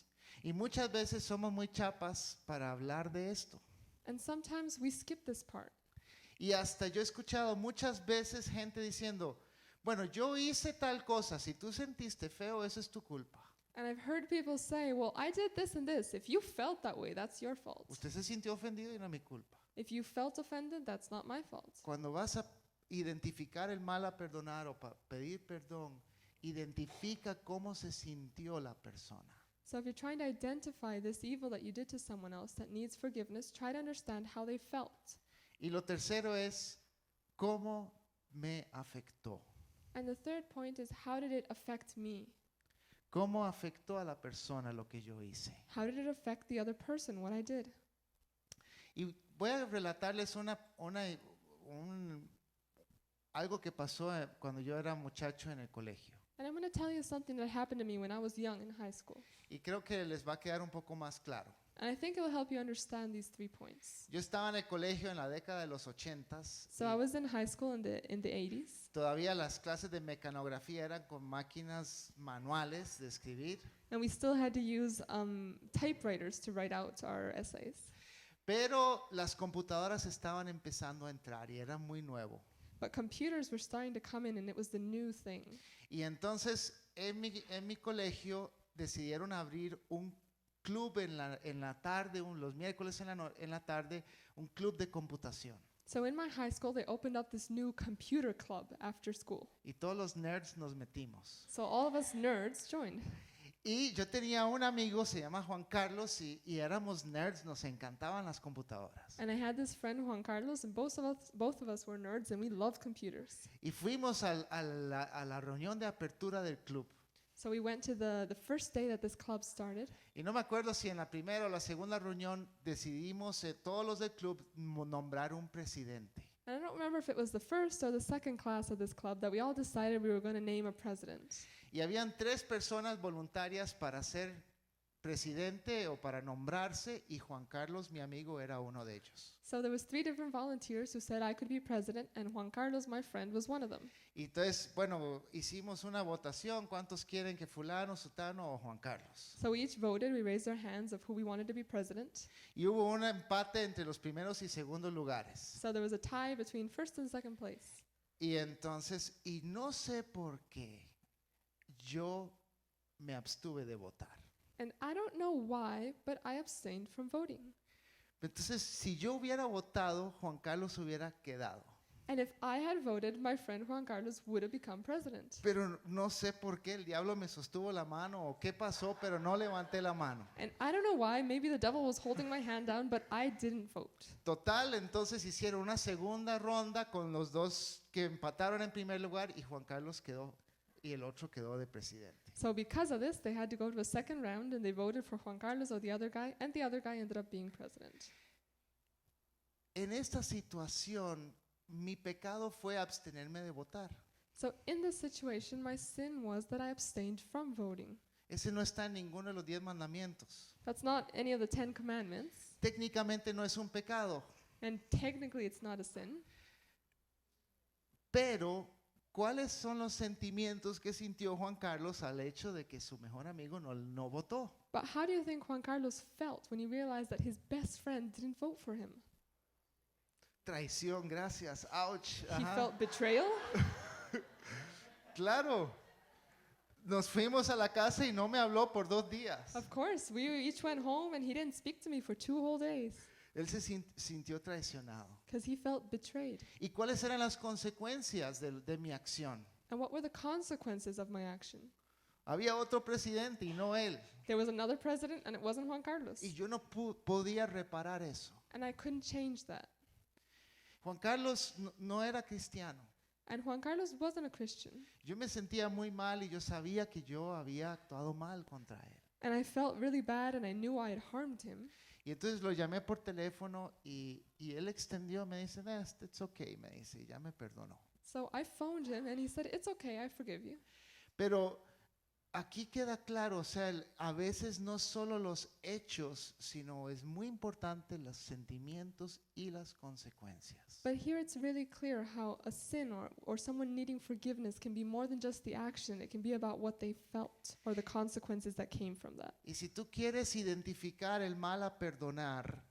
Y muchas veces somos muy chapas para hablar de esto.
And sometimes we skip this part.
Y hasta yo he escuchado muchas veces gente diciendo, bueno, yo hice tal cosa, si tú sentiste feo, eso es tu culpa.
And I've heard people say, well, I did this and this. If you felt that way, that's your fault.
Usted se sintió ofendido y no es mi culpa.
If you felt offended, that's not my fault.
Cuando vas a identificar el mal a perdonar o pedir perdón, identifica cómo se sintió la persona.
So if you're trying to identify this evil that you did to someone else that needs forgiveness, try to understand how they felt.
Y lo tercero es cómo me afectó.
And the third point is, how did it affect me?
¿Cómo afectó a la persona lo que yo hice?
How did it affect the other person, what I did?
Y voy a relatarles algo que pasó cuando yo era muchacho en el colegio.
And I'm going to tell you something that happened to me when I was young in high school.
Y creo que les va a quedar un poco más claro.
And I think it will help you understand these 3 points.
Yo estaba en el colegio en la década de los 80s.
So I was in high school in the 80s.
Todavía las clases de mecanografía eran con máquinas manuales de escribir.
And we still had to use typewriters to write out our essays.
Pero las computadoras estaban empezando a entrar y era muy nuevo.
But computers were starting to come in and it was the new thing.
Y entonces en mi colegio decidieron abrir un club en la tarde, los miércoles en la tarde, un club de computación.
So in my high school, they opened up this new computer club after school.
Y todos los nerds nos metimos.
So all of us nerds joined.
Y yo tenía un amigo, se llama Juan Carlos, y éramos nerds, nos encantaban las computadoras.
And I had this friend, Juan Carlos, and both of us were nerds and we loved computers.
Y fuimos a la reunión de apertura del club.
So we went to the first day that this club started.
Y no me acuerdo si en la primera o la segunda reunión decidimos todos los del club nombrar un presidente.
And I don't remember if it was the first or the second class of this club that we all decided we were going to name a president.
Y habían 3 personas voluntarias para ser presidente o para nombrarse, y Juan Carlos, mi amigo, era uno de ellos.
So there was 3 different volunteers who said I could be president, and Juan Carlos, my friend, was one of them.
Y entonces, bueno, hicimos una votación, ¿cuántos quieren que fulano, sutano o Juan Carlos?
So we each voted, we raised our hands of who we wanted to be president.
Y hubo un empate entre los primeros y segundos lugares.
So there was a tie between first and second place.
Y entonces, y no sé por qué, yo me abstuve de votar.
And I don't know why, but I abstained from voting.
Entonces, si yo hubiera votado, Juan Carlos hubiera quedado.
And if I had voted, my friend Juan Carlos would have become president.
Pero no sé por qué el diablo me sostuvo la mano o qué pasó, pero no levanté la mano.
And I don't know why, maybe the devil was holding my hand down, but I didn't vote.
Total, entonces hicieron una segunda ronda con los 2 que empataron en primer lugar y Juan Carlos quedó y el otro quedó de presidente.
So because of this, they had to go to a second round and they voted for Juan Carlos or the other guy, and the other guy ended up being president.
En esta situación, mi pecado fue abstenerme de votar.
So in this situation, my sin was that I abstained from voting.
Ese no está en ninguno de los 10 mandamientos.
That's not any of the 10 commandments,
Técnicamente no es un pecado,
and technically it's not a sin.
pero ¿cuáles son los sentimientos que sintió Juan Carlos al hecho de que su mejor amigo no votó?
But how do you think Juan Carlos felt when he realized that his best friend didn't vote for him?
Traición, gracias. Ouch.
He
Ajá.
felt betrayal.
Claro. Nos fuimos a la casa y no me habló por 2 días.
Of course, we each went home and he didn't speak to me for 2 whole days
Él se sintió traicionado.
because he felt betrayed.
¿Y cuáles eran las consecuencias de mi acción?
And what were the consequences of my action?
Había otro presidente y no él.
There was another president and it wasn't Juan Carlos.
Y yo no podía reparar eso.
And I couldn't change that.
Juan Carlos no era cristiano.
And Juan Carlos wasn't a Christian.
Yo me sentía muy mal y yo sabía que yo había actuado mal contra él.
And I felt really bad and I knew I had harmed him.
Y entonces lo llamé por teléfono y él extendió, me dice, it's okay, me dice, y ya me perdonó.
So I phoned him and he said, "It's okay, I forgive you."
Pero aquí queda claro, o sea, a veces no solo los hechos, sino es muy importante los sentimientos y las consecuencias.
But here it's really clear how a sin or someone needing forgiveness can be more than just the action. It can be about what they felt or the consequences that came from that.
Y si tú quieres identificar el mal a perdonar,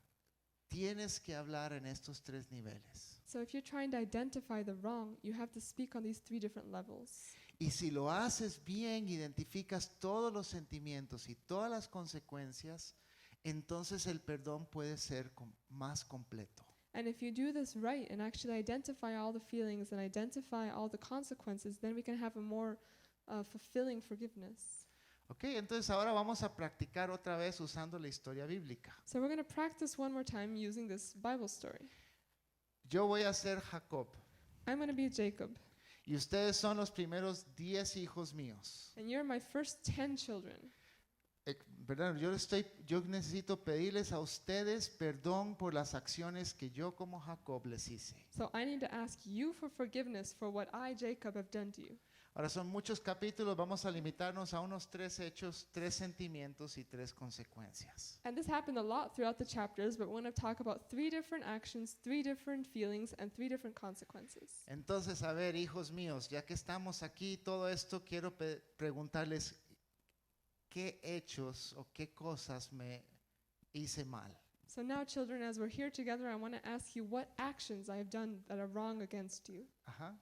tienes que hablar en estos 3 niveles.
So if you're trying to identify the wrong, you have to speak on these 3 different levels.
Y si lo haces bien, identificas todos los sentimientos y todas las consecuencias, entonces el perdón puede ser más completo.
And if you do this right and actually identify all the feelings and identify all the consequences, then we can have a more fulfilling forgiveness.
Ok, entonces ahora vamos a practicar otra vez usando la historia bíblica.
So we're going to practice one more time using this Bible story.
Yo voy a ser Jacob
I'm going to be Jacob,
y ustedes son los primeros 10 hijos míos.
and you're my first 10 children.
¿Verdad? Yo necesito pedirles a ustedes perdón por las acciones que yo como Jacob les hice.
So I need to ask you for forgiveness for what I, Jacob, have done to you.
Ahora son muchos capítulos, vamos a limitarnos a unos 3 hechos, 3 sentimientos y 3 consecuencias.
And this happened a lot throughout the chapters, but we're going to talk about 3 different actions, 3 different feelings, and 3 different consequences.
Entonces, a ver, hijos míos, ya que estamos aquí, todo esto, quiero preguntarles qué hechos o qué cosas me hice mal.
So now, children, as we're here together, I want to ask you what actions I have done that are wrong against you.
Ajá.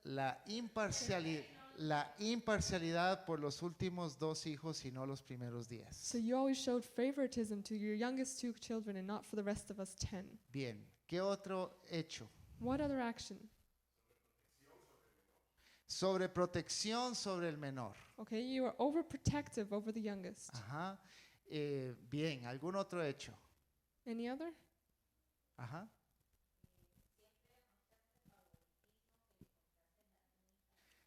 La imparcialidad por los últimos 2 hijos y no los primeros 10.
So you always showed favoritism to your youngest 2 children and not for the rest of us 10.
Bien, ¿qué otro hecho?
What other action?
Sobreprotección sobre el menor.
Okay, you are overprotective over the youngest.
Ajá. Bien, ¿algún otro hecho?
Any other?
Ajá.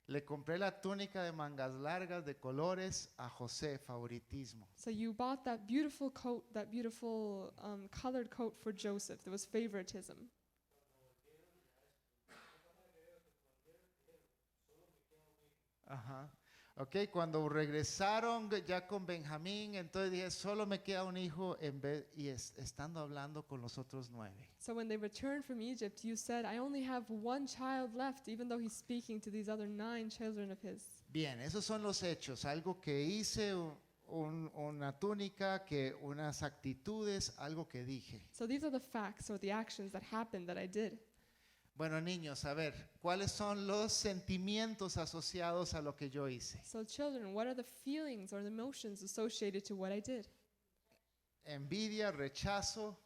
Le compré la túnica de mangas largas de colores a José, favoritismo.
So you bought that beautiful coat, that beautiful colored coat for Joseph. There was favoritism.
Ajá. Ok, cuando regresaron ya con Benjamín, entonces dije, solo me queda un hijo estando hablando con los otros 9.
So when they returned from Egypt, you said, I only have 1 child left, even though he's speaking to these other 9 children of his.
Bien, esos son los hechos, algo que hice, una túnica, unas actitudes, algo que dije.
So these are the facts or the actions that happened that I did.
Bueno, niños, a ver, ¿cuáles son los sentimientos asociados a lo que yo hice?
So children, what are the feelings or the emotions associated to what I did?
Envidia, rechazo,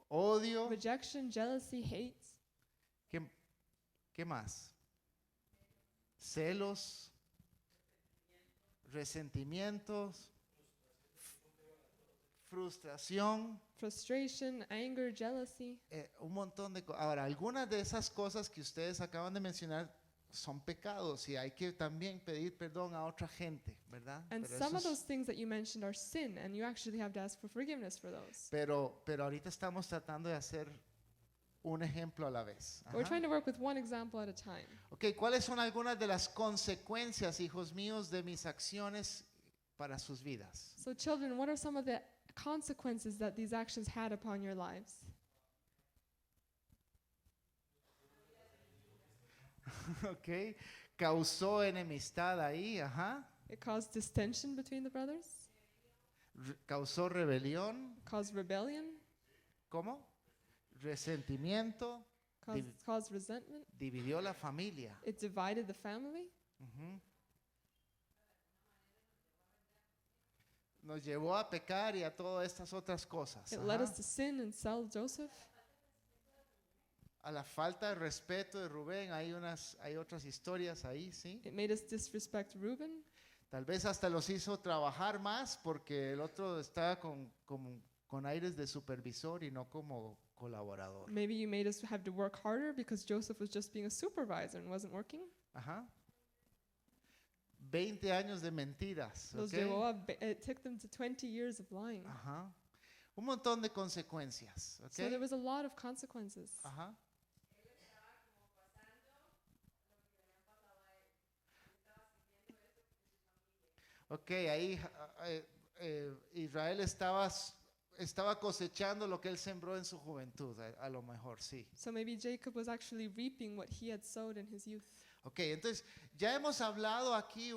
odio.
Rejection, jealousy, hate.
¿Qué más? Celos, resentimientos, frustración.
Frustration, anger, jealousy.
Un montón de cosas. Ahora, algunas de esas cosas que ustedes acaban de mencionar son pecados y hay que también pedir perdón a otra gente, ¿verdad?
And
Pero
some of
eso
those things that you mentioned are sin, and you actually have to ask for forgiveness for those.
pero ahorita estamos tratando de hacer un ejemplo a la vez.
But we're
Ajá.
trying to work with one example at a time.
Ok, ¿cuáles son algunas de las consecuencias, hijos míos, de mis acciones para sus vidas?
So children, what are some of the consequences that these actions had upon your lives?
Ok, causó enemistad ahí, ajá.
It caused distension between the brothers,
Causó rebelión,
caused rebellion,
¿cómo? Resentimiento,
caused resentment.
dividió la familia.
It divided the family.
Ujú. Nos llevó a pecar y a todas estas otras cosas.
It led
Ajá.
us to sin and sell Joseph.
A la falta de respeto de Rubén, hay otras historias ahí, ¿sí?
It made us disrespect Reuben.
Tal vez hasta los hizo trabajar más porque el otro estaba con aires de supervisor y no como colaborador.
Maybe you made us have to work harder because Joseph was just being a supervisor and wasn't working.
Ajá. 20 años de mentiras.
Los
¿Ok?
llevó it took them to 20 years of lying.
Ajá. Un montón de consecuencias. ¿Ok?
So there was a lot of consequences.
Ajá. Ok, ahí Israel estaba cosechando lo que él sembró en su juventud, a lo mejor, sí.
So maybe Jacob was actually reaping what he had sowed in his youth.
Ok, entonces ya hemos hablado aquí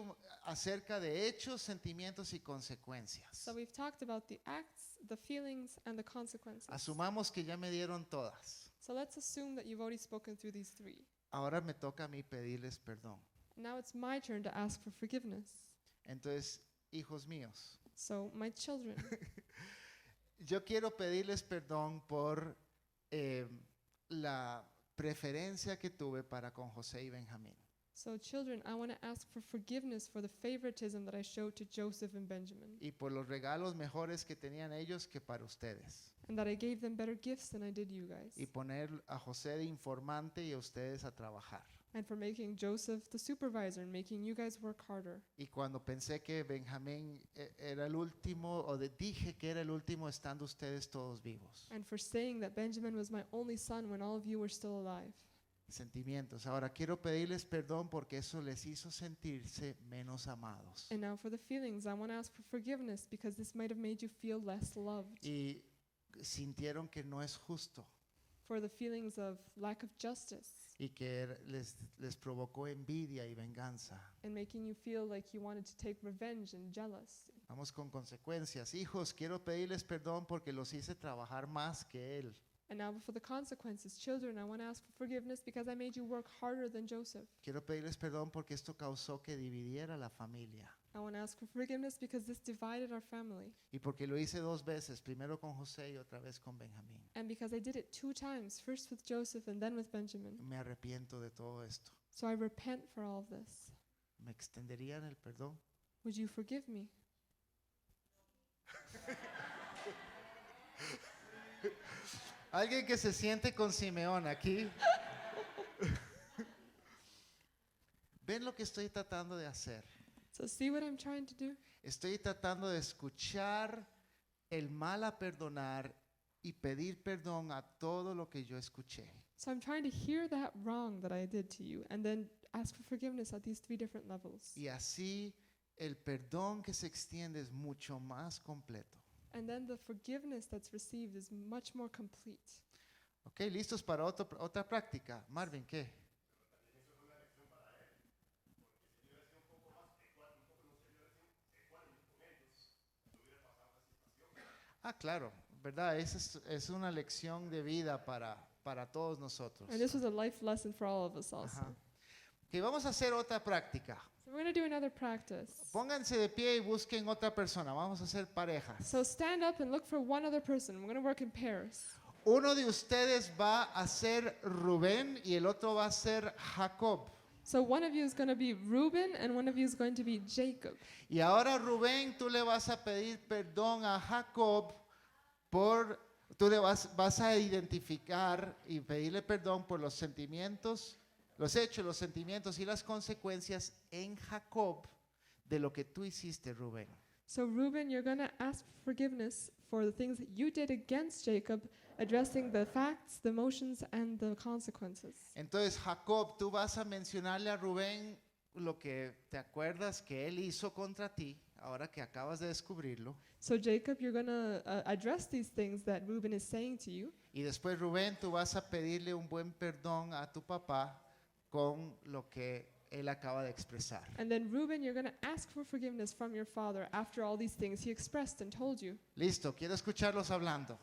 acerca de hechos, sentimientos y consecuencias.
So we've talked about the acts, the feelings, and the consequences.
Asumamos que ya me dieron todas.
So let's assume that you've already spoken through these three.
Ahora me toca a mí pedirles perdón.
Now it's my turn to ask for forgiveness.
Entonces, hijos míos,
So my children,
yo quiero pedirles perdón por la preferencia que tuve para con José y Benjamín.
so children, I want to ask for forgiveness for the favoritism that I showed to Joseph and Benjamin,
Y por los regalos mejores que tenían ellos que para ustedes.
and that I gave them better gifts than I did you guys,
Y poner a José de informante y a ustedes a trabajar.
and for making Joseph the supervisor and making you guys work harder.
Y cuando pensé que Benjamín era el último, dije que era el último estando ustedes todos vivos.
And for saying that Benjamin was my only son when all of you were still alive.
Sentimientos. Ahora quiero pedirles perdón porque eso les hizo sentirse menos amados.
And now for the feelings, I want to ask for forgiveness because this might have made you feel less loved.
Y sintieron que no es justo
For the feelings of lack of justice
y que les provocó envidia y venganza.
and making you feel like you wanted to take revenge and jealous.
Vamos con consecuencias. Hijos, quiero pedirles perdón porque los hice trabajar más que él.
And now for the consequences, children, I want to ask for forgiveness because I made you work harder than Joseph.
Quiero pedirles perdón porque esto causó que dividiera la familia.
I want to ask for forgiveness because this divided our family.
Y porque lo hice 2 veces, primero con José y otra vez con Benjamín.
And because I did it 2 times, first with Joseph and then with Benjamin.
Me arrepiento de todo esto.
So I repent for all of this.
¿Me extenderían el perdón?
Would you forgive me?
Alguien que se siente con Simeón aquí. ¿Ven lo que estoy tratando de hacer?
So see what I'm trying to do?
Estoy tratando de escuchar el mal a perdonar y pedir perdón a todo lo que yo escuché.
So I'm trying to hear that wrong that I did to you and then ask for forgiveness at these 3 different levels.
Y así el perdón que se extiende es mucho más completo.
And then the forgiveness that's received is much more complete.
Ok, listos para otra práctica. Marvin, ¿qué? Ah, claro, ¿verdad? Esa es una lección de vida para todos nosotros.
And this was a life lesson for all of us also.
Ajá. Ok, vamos a hacer otra práctica.
So we're going to do another practice.
Pónganse de pie y busquen otra persona. Vamos a hacer parejas.
So stand up and look for one other person. We're going to work in pairs.
Uno de ustedes va a ser Rubén y el otro va a ser Jacob.
So one of you is going to be Reuben and one of you is going to be Jacob.
Y ahora Rubén, tú le vas a pedir perdón a Jacob tú le vas a identificar y pedirle perdón por los sentimientos, los hechos, los sentimientos y las consecuencias en Jacob de lo que tú hiciste, Rubén.
So Reuben, you're going to ask forgiveness for the things that you did against Jacob, addressing the facts, the emotions, and the consequences.
Entonces, Jacob, tú vas a mencionarle a Rubén lo que te acuerdas que él hizo contra ti, ahora que acabas de descubrirlo.
So Jacob, you're going to address these things that Reuben is saying to you.
Y después, Rubén, tú vas a pedirle un buen perdón a tu papá con lo que él acaba de expresar.
And then Reuben, you're going to ask for forgiveness from your father after all these things he expressed and told you.
Listo, quiero escucharlos hablando.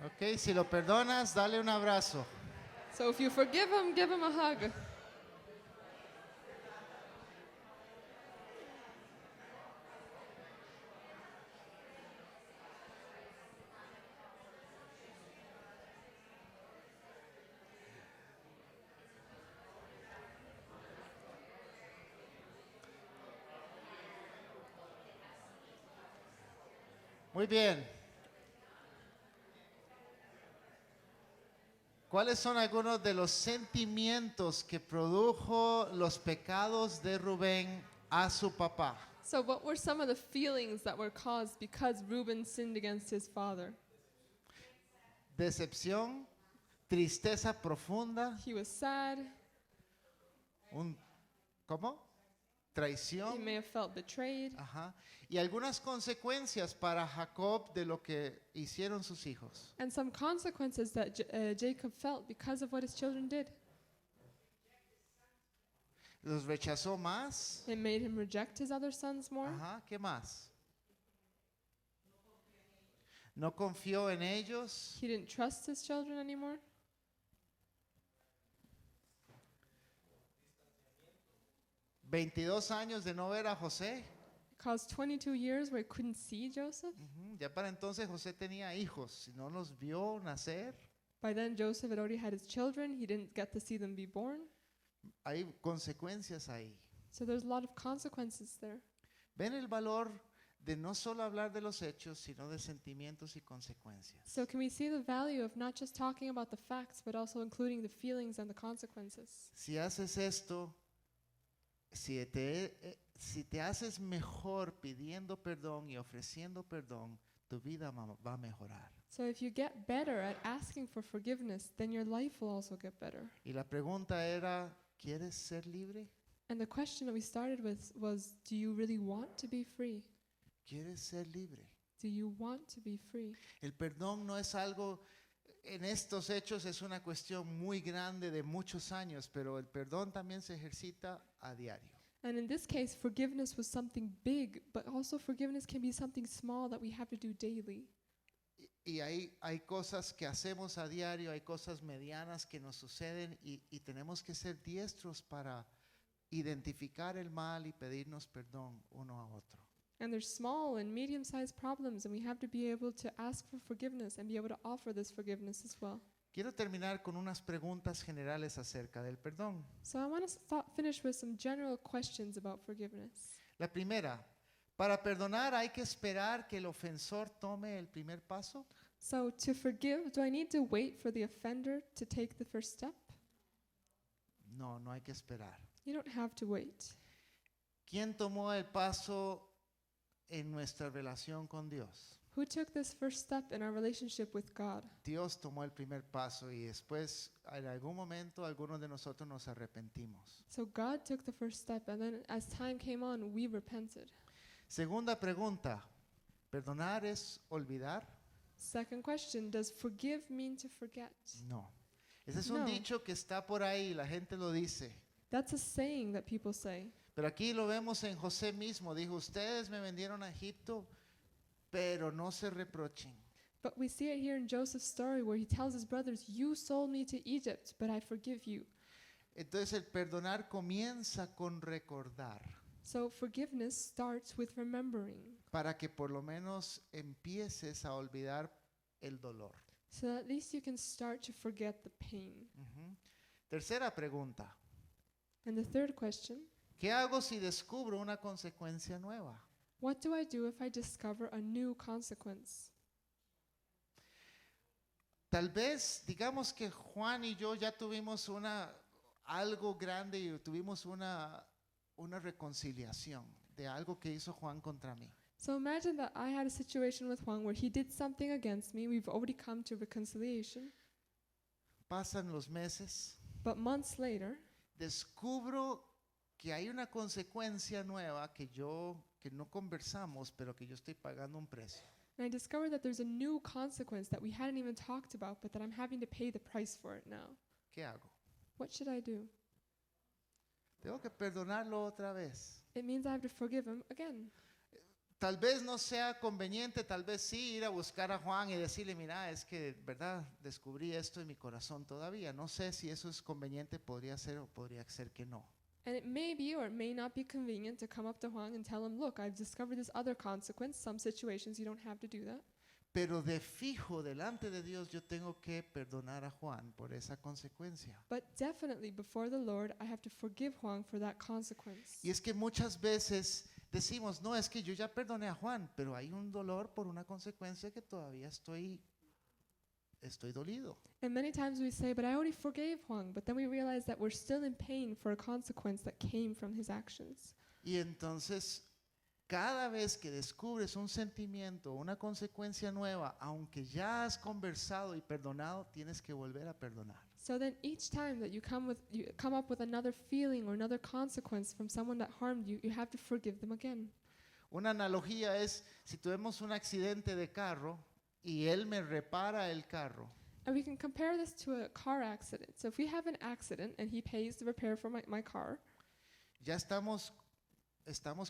Ok, si lo perdonas, dale un abrazo.
So if you forgive him, give him a hug.
Muy bien. ¿Cuáles son algunos de los sentimientos que produjo los pecados de Rubén a su papá?
So what were some of the feelings that were caused because Reuben sinned against his father?
Decepción, tristeza profunda,
He was sad.
un ¿cómo?
He
Traición,
may have felt betrayed.
ajá, y algunas consecuencias para Jacob de lo que hicieron sus hijos.
And some consequences that Jacob felt because of what his children did.
Los rechazó más.
It made him reject his other sons more.
Ajá, ¿qué más? No confió en ellos.
He didn't trust his children anymore.
¿22 años de no ver a José?
It caused 22 years where he couldn't see Joseph.
Ujú, ya para entonces José tenía hijos y no los vio nacer.
By then, Joseph had already had his children. He didn't get to see them be born.
Hay consecuencias ahí.
So there's a lot of consequences there.
Ven el valor de no solo hablar de los hechos, sino de sentimientos y consecuencias.
So can we see the value of not just talking about the facts, but also including the feelings and the consequences?
Si haces esto, si te haces mejor pidiendo perdón y ofreciendo perdón, tu vida va a mejorar.
So if you get better at asking for forgiveness, then your life will also get better.
Y la pregunta era, ¿quieres ser libre?
And the question that we started with was, do you really want to be free?
¿Quieres ser libre?
Do you want to be free?
El perdón no es algo, en estos hechos es una cuestión muy grande de muchos años, pero el perdón también se ejercita a diario.
And in this case, forgiveness was something big, but also forgiveness can be something small that we have to do daily.
Y hay cosas que hacemos a diario, hay cosas medianas que nos suceden y tenemos que ser diestros para identificar el mal y pedirnos perdón uno a otro.
And there's small and medium-sized problems, and we have to be able to ask for forgiveness and be able to offer this forgiveness as well.
Quiero terminar con unas preguntas generales acerca del perdón.
So I want to finish with some general questions about forgiveness.
La primera, para perdonar hay que esperar que el ofensor tome el primer paso.
So to forgive, do I need to wait for the offender to take the first step?
No, no hay que esperar.
You don't have to wait.
¿Quién tomó el paso en nuestra relación con Dios?
Who took this first step in our relationship with God?
Dios tomó el primer paso y después en algún momento algunos de nosotros nos arrepentimos.
So God took the first step, and then as time came on, we repented.
Segunda pregunta, ¿perdonar es olvidar?
Second question, does forgive mean to forget?
No. Ese es un
No.
dicho que está por ahí, la gente lo dice.
That's a saying that people say.
Pero aquí lo vemos en José mismo. Dijo, ustedes me vendieron a Egipto, pero no se reprochen.
But we see it here in Joseph's story where he tells his brothers, you sold me to Egypt, but I forgive you.
Entonces el perdonar comienza con recordar,
So forgiveness starts with remembering,
para que por lo menos empieces a olvidar el dolor.
so that at least you can start to forget the pain.
Ujú. Tercera pregunta,
And the third question,
¿qué hago si descubro una consecuencia nueva?
what do I do if I discover a new consequence?
Tal vez, digamos que Juan y yo ya tuvimos algo grande y tuvimos una reconciliación de algo que hizo Juan contra mí.
So imagine that I had a situation with Juan where he did something against me. We've already come to reconciliation.
Pasan los meses,
But months later,
descubro que hay una consecuencia nueva que no conversamos, pero que yo estoy pagando un precio.
and I discovered that there's a new consequence that we hadn't even talked about, but that I'm having to pay the price for it now.
¿Qué hago?
What should I do?
Tengo que perdonarlo otra vez.
It means I have to forgive him again.
tal vez no sea conveniente, tal vez sí ir a buscar a Juan y decirle, mira, es que, ¿verdad? Descubrí esto en mi corazón todavía. No sé si eso es conveniente, podría ser o podría ser que no.
And it may be or it may not be convenient to come up to Huang and tell him, look, I've discovered this other consequence. Some situations you don't have to do that.
Pero de fijo, delante de Dios, yo tengo que perdonar a Juan por esa consecuencia.
But definitely before the Lord, I have to forgive Huang for that consequence.
Y es que muchas veces decimos, no, es que yo ya perdoné a Juan, pero hay un dolor por una consecuencia que todavía estoy dolido.
And many times we say, but I already forgave Huang, but then we realize that we're still in pain for a consequence that came from his actions.
Y entonces, cada vez que descubres un sentimiento, una consecuencia nueva, aunque ya has conversado y perdonado, tienes que volver a perdonar.
So then each time that you come up with another feeling or another consequence from someone that harmed you, you have to forgive them again.
Una analogía es, si tuvimos un accidente de carro y él me repara el carro,
And we can compare this to a car accident. So if we have an accident and he pays the repair for my car,
ya estamos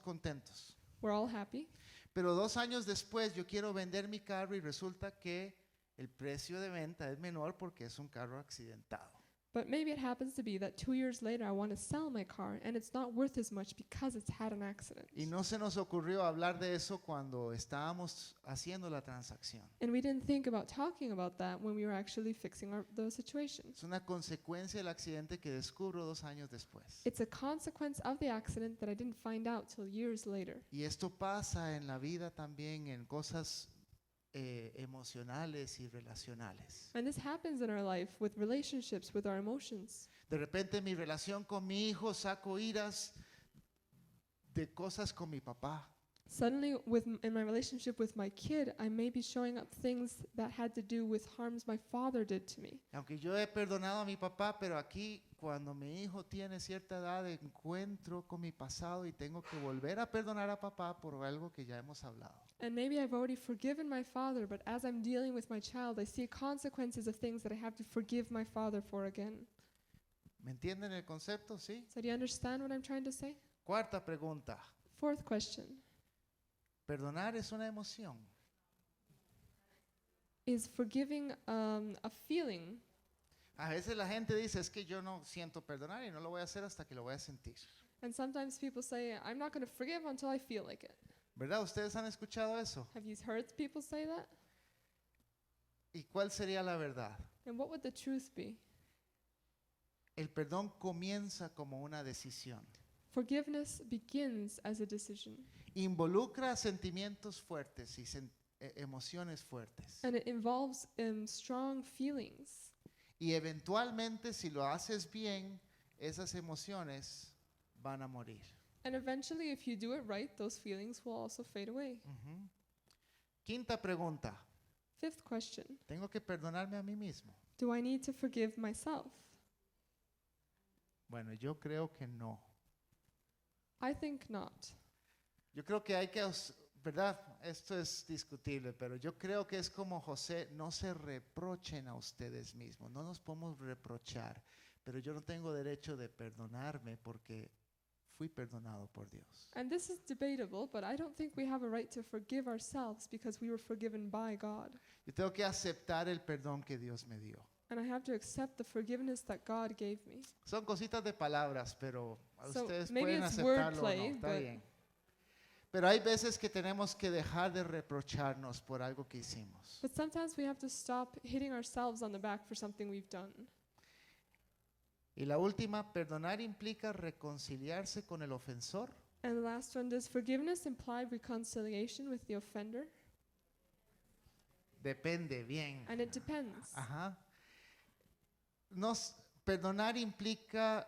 contentos.
we're all happy.
Pero 2 años después yo quiero vender mi carro y resulta que el precio de venta es menor porque es un carro accidentado.
But maybe it happens to be that 2 years later I want to sell my car and it's not worth as much because it's had an accident.
Y no se nos ocurrió hablar de eso cuando estábamos haciendo la transacción.
And we didn't think about talking about that when we were actually fixing the situation.
Es una consecuencia del accidente que descubro 2 años después.
It's a consequence of the accident that I didn't find out till years later.
Y esto pasa en la vida también en cosas emocionales y relacionales.
And this happens in our life with relationships, with our emotions.
De repente mi relación con mi hijo saco iras de cosas con mi papá.
Suddenly, in my relationship with my kid, I may be showing up things that had to do with harms my father did to me.
Aunque yo he perdonado a mi papá, pero aquí cuando mi hijo tiene cierta edad encuentro con mi pasado y tengo que volver a perdonar a papá por algo que ya hemos hablado.
And maybe I've already forgiven my father, but as I'm dealing with my child, I see consequences of things that I have to forgive my father for again.
¿Me entienden el concepto? ¿Sí?
So do you understand what I'm trying to say?
Cuarta pregunta.
Fourth question.
¿Perdonar es una emoción?
Is forgiving a feeling?
A veces la gente dice, es que yo no siento perdonar y no lo voy a hacer hasta que lo voy a sentir.
And sometimes people say, I'm not going to forgive until I feel like it.
¿Verdad? ¿Ustedes han escuchado eso?
Have you heard people say that?
¿Y cuál sería la verdad?
And what would the truth be?
El perdón comienza como una decisión.
Forgiveness begins as a decision.
Involucra sentimientos fuertes y emociones fuertes.
And it involves strong feelings.
Y eventualmente, si lo haces bien, esas emociones van a morir.
And eventually, if you do it right, those feelings will also fade away.
Ujú. Quinta pregunta.
Fifth question.
¿Tengo que perdonarme a mí mismo?
Do I need to forgive myself?
Bueno, yo creo que no.
I think not.
Yo creo que hay que, ¿verdad? Esto es discutible, pero yo creo que es como José, no se reprochen a ustedes mismos, no nos podemos reprochar, pero yo no tengo derecho de perdonarme porque fui perdonado por Dios.
And this is debatable, but I don't think we have a right to forgive ourselves because we were forgiven by God.
Yo tengo que aceptar el perdón que Dios me dio.
And I have to accept the forgiveness that God gave me.
Son cositas de palabras, pero
So
ustedes
maybe
pueden
it's
aceptarlo o
wordplay,
no, está
but-
bien. Pero hay veces que tenemos que dejar de reprocharnos por algo que hicimos.
But sometimes we have to stop hitting ourselves on the back for something we've done.
Y la última, perdonar implica reconciliarse con el ofensor.
And the last one, does forgiveness imply reconciliation with the offender?
Depende, bien.
And it depends.
Ajá. Perdonar implica,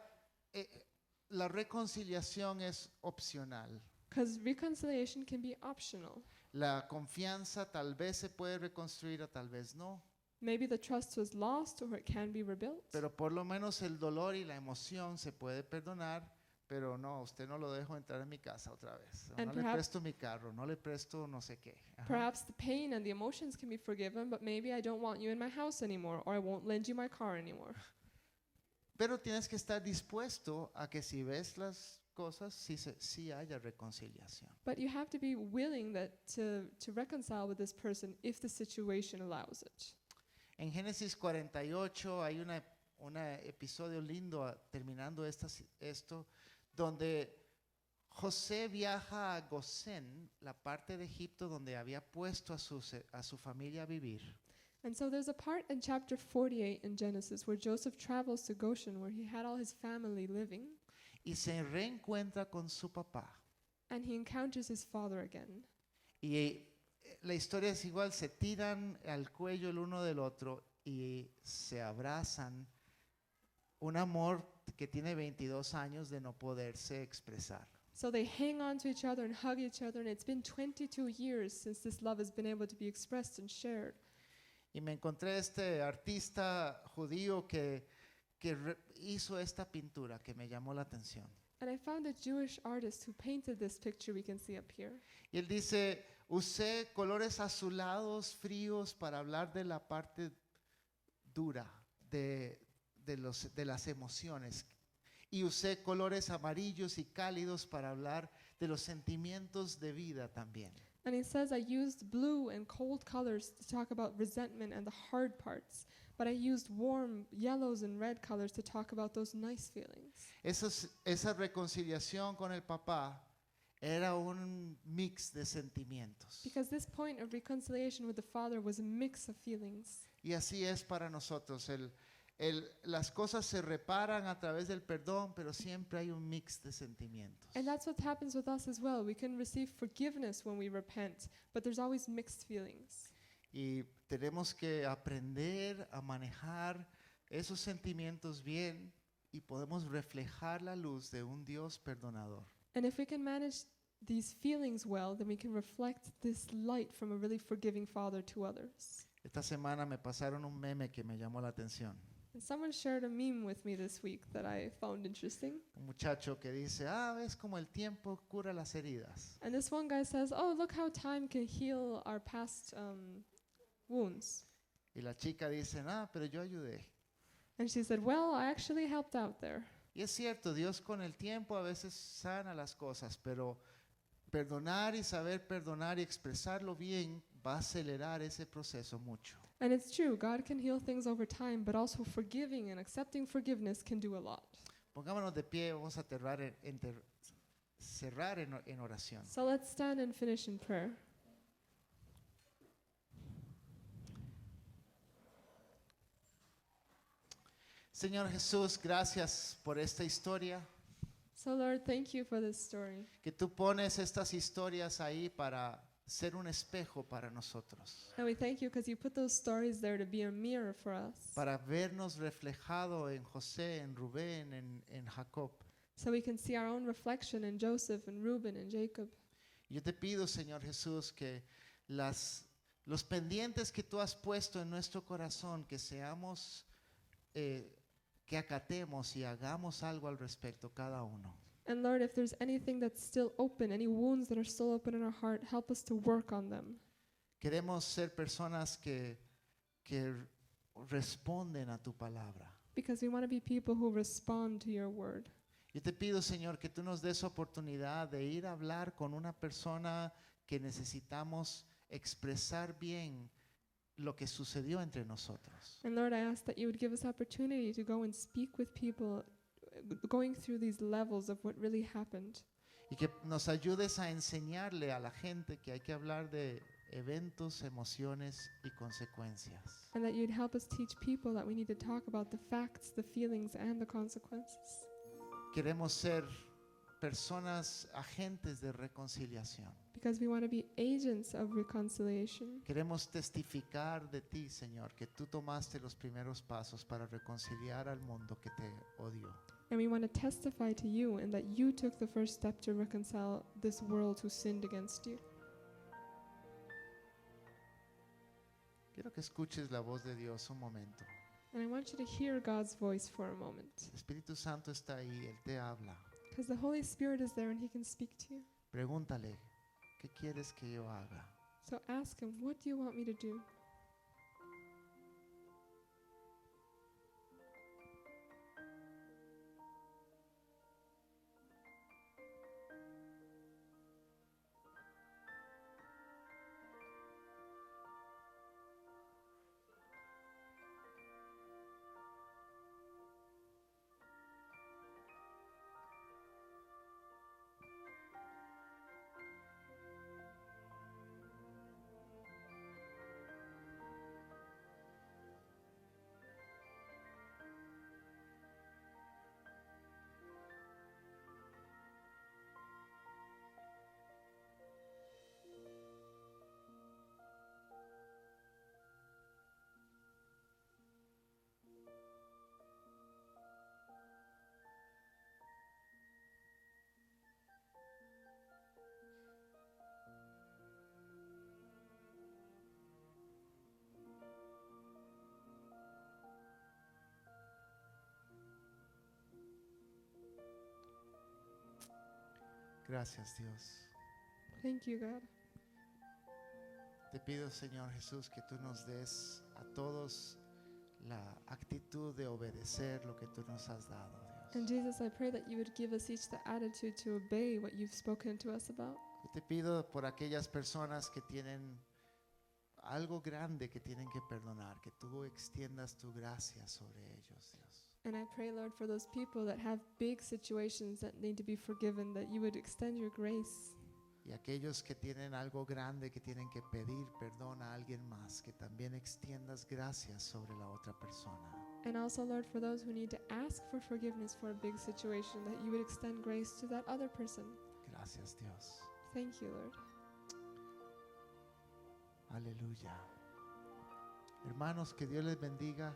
la reconciliación es opcional.
Because reconciliation can be optional.
La confianza tal vez se puede reconstruir o tal vez no.
Maybe the trust was lost or it can be rebuilt.
Pero por lo menos el dolor y la emoción se puede perdonar, pero no, usted no lo dejo entrar en mi casa otra vez. O
And
no le
perhaps-
presto mi carro, no le presto no sé qué. Ajá.
Perhaps the pain and the emotions can be forgiven, but maybe I don't want you in my house anymore, or I won't lend you my car anymore.
Pero tienes que estar dispuesto a que si ves las cosas, sí haya reconciliación.
But you have to be willing to reconcile with this person if the situation allows it.
En Génesis 48 hay un episodio lindo terminando esto, donde José viaja a Gosén, la parte de Egipto donde había puesto a su familia a vivir.
And so there's a part in chapter 48 in Genesis where Joseph travels to Goshen, where he had all his family living,
Y se reencuentra con su papá.
and he encounters his father again.
Y la historia es igual, se tiran al cuello el uno del otro y se abrazan. Un amor que tiene 22 años de no poderse expresar.
So they hang on to each other and hug each other, and it's been 22 years since this love has been able to be expressed and shared.
Y me encontré este artista judío que hizo esta pintura que me llamó la atención.
And I found a Jewish artist who painted this picture we can see up here.
Y él dice, usé colores azulados, fríos, para hablar de la parte dura de las emociones. Y usé colores amarillos y cálidos para hablar de los sentimientos de vida también.
And he says, I used blue and cold colors to talk about resentment and the hard parts, but I used warm yellows and red colors to talk about those nice feelings.
Esa reconciliación con el papá era un mix de sentimientos.
Because this point of reconciliation with the Father was a mix of feelings.
Y así es para nosotros. Las cosas se reparan a través del perdón, pero siempre hay un mix de sentimientos.
And that's what happens with us as well. We can receive forgiveness when we repent, but there's always mixed feelings.
Y tenemos que aprender a manejar esos sentimientos bien y podemos reflejar la luz de un Dios perdonador.
And if we can manage these feelings well, then we can reflect this light from a really forgiving Father to others.
Esta semana me pasaron un meme que me llamó la atención.
And someone shared a meme with me this week that I found interesting.
Un muchacho que dice, ves como el tiempo cura las heridas.
And this one guy says, oh, look how time can heal our past wounds.
Y la chica dice, pero yo ayudé.
And she said, well, I actually helped out there.
Y es cierto, Dios con el tiempo a veces sana las cosas, pero perdonar y saber perdonar y expresarlo bien va a acelerar ese proceso mucho.
And it's true, God can heal things over time, but also forgiving and accepting forgiveness can do a lot.
Pongámonos de pie, vamos a cerrar en oración.
So let's stand and finish in prayer.
Señor Jesús, gracias por esta historia,
So Lord, thank you for this story.
que tú pones estas historias ahí para ser un espejo para nosotros,
And we thank you because you put those stories there to be a mirror for us.
para vernos reflejado en José, en Rubén, en Jacob.
So we can see our own reflection in Joseph and Reuben and Jacob.
Yo te pido, Señor Jesús, que los pendientes que tú has puesto en nuestro corazón, que seamos, que acatemos y hagamos algo al respecto cada uno.
And Lord, if there's anything that's still open, any wounds that are still open in our heart, help us to work on them.
Queremos ser personas que responden a tu palabra.
Because we want to be people who respond to your word.
Yo te pido, Señor, que tú nos des oportunidad de ir a hablar con una persona que necesitamos expresar bien lo que sucedió entre nosotros.
And Lord, I ask that you would give us opportunity to go and speak with people going through these levels of what really happened.
Y que nos ayudes a enseñarle a la gente que hay que hablar de eventos, emociones y consecuencias.
And that you'd help us teach people that we need to talk about the facts, the feelings, and the consequences.
Queremos ser personas, agentes de reconciliación.
Because we want to be agents of reconciliation.
Queremos testificar de ti, Señor, que tú tomaste los primeros pasos para reconciliar al mundo que te odió.
And we want to testify to you and that you took the first step to reconcile this world who sinned against you.
Quiero que escuches la voz de Dios un momento.
And I want you to hear God's voice for a moment.
El Espíritu Santo está ahí, Él te habla.
Because the Holy Spirit is there and He can speak to you.
Pregúntale, ¿qué quieres que yo haga?
So ask Him, what do you want me to do?
Gracias, Dios.
Thank you, God.
Te pido, Señor Jesús, que tú nos des a todos la actitud de obedecer lo que tú nos has dado,
And
Dios.
Jesus, I pray that you would give us each the attitude to obey what you've spoken to us about.
Yo te pido por aquellas personas que tienen algo grande que tienen que perdonar, que tú extiendas tu gracia sobre ellos, Dios.
And I pray, Lord, for those people that have big situations that need to be forgiven, that you would extend your grace.
Y aquellos que tienen algo grande que tienen que pedir perdón a alguien más, que también extiendas gracias sobre la otra persona.
And also, Lord, for those who need to ask for forgiveness for a big situation, that you would extend grace to that other person.
Gracias, Dios.
Thank you, Lord.
Aleluya. Hermanos, que Dios les bendiga.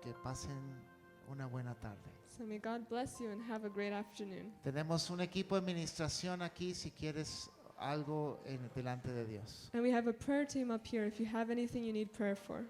Que pasen una buena tarde.
So may God bless you and have a great afternoon.
Tenemos un equipo de administración aquí si quieres algo delante de Dios.
And we have a prayer team up here if you have anything you need prayer for.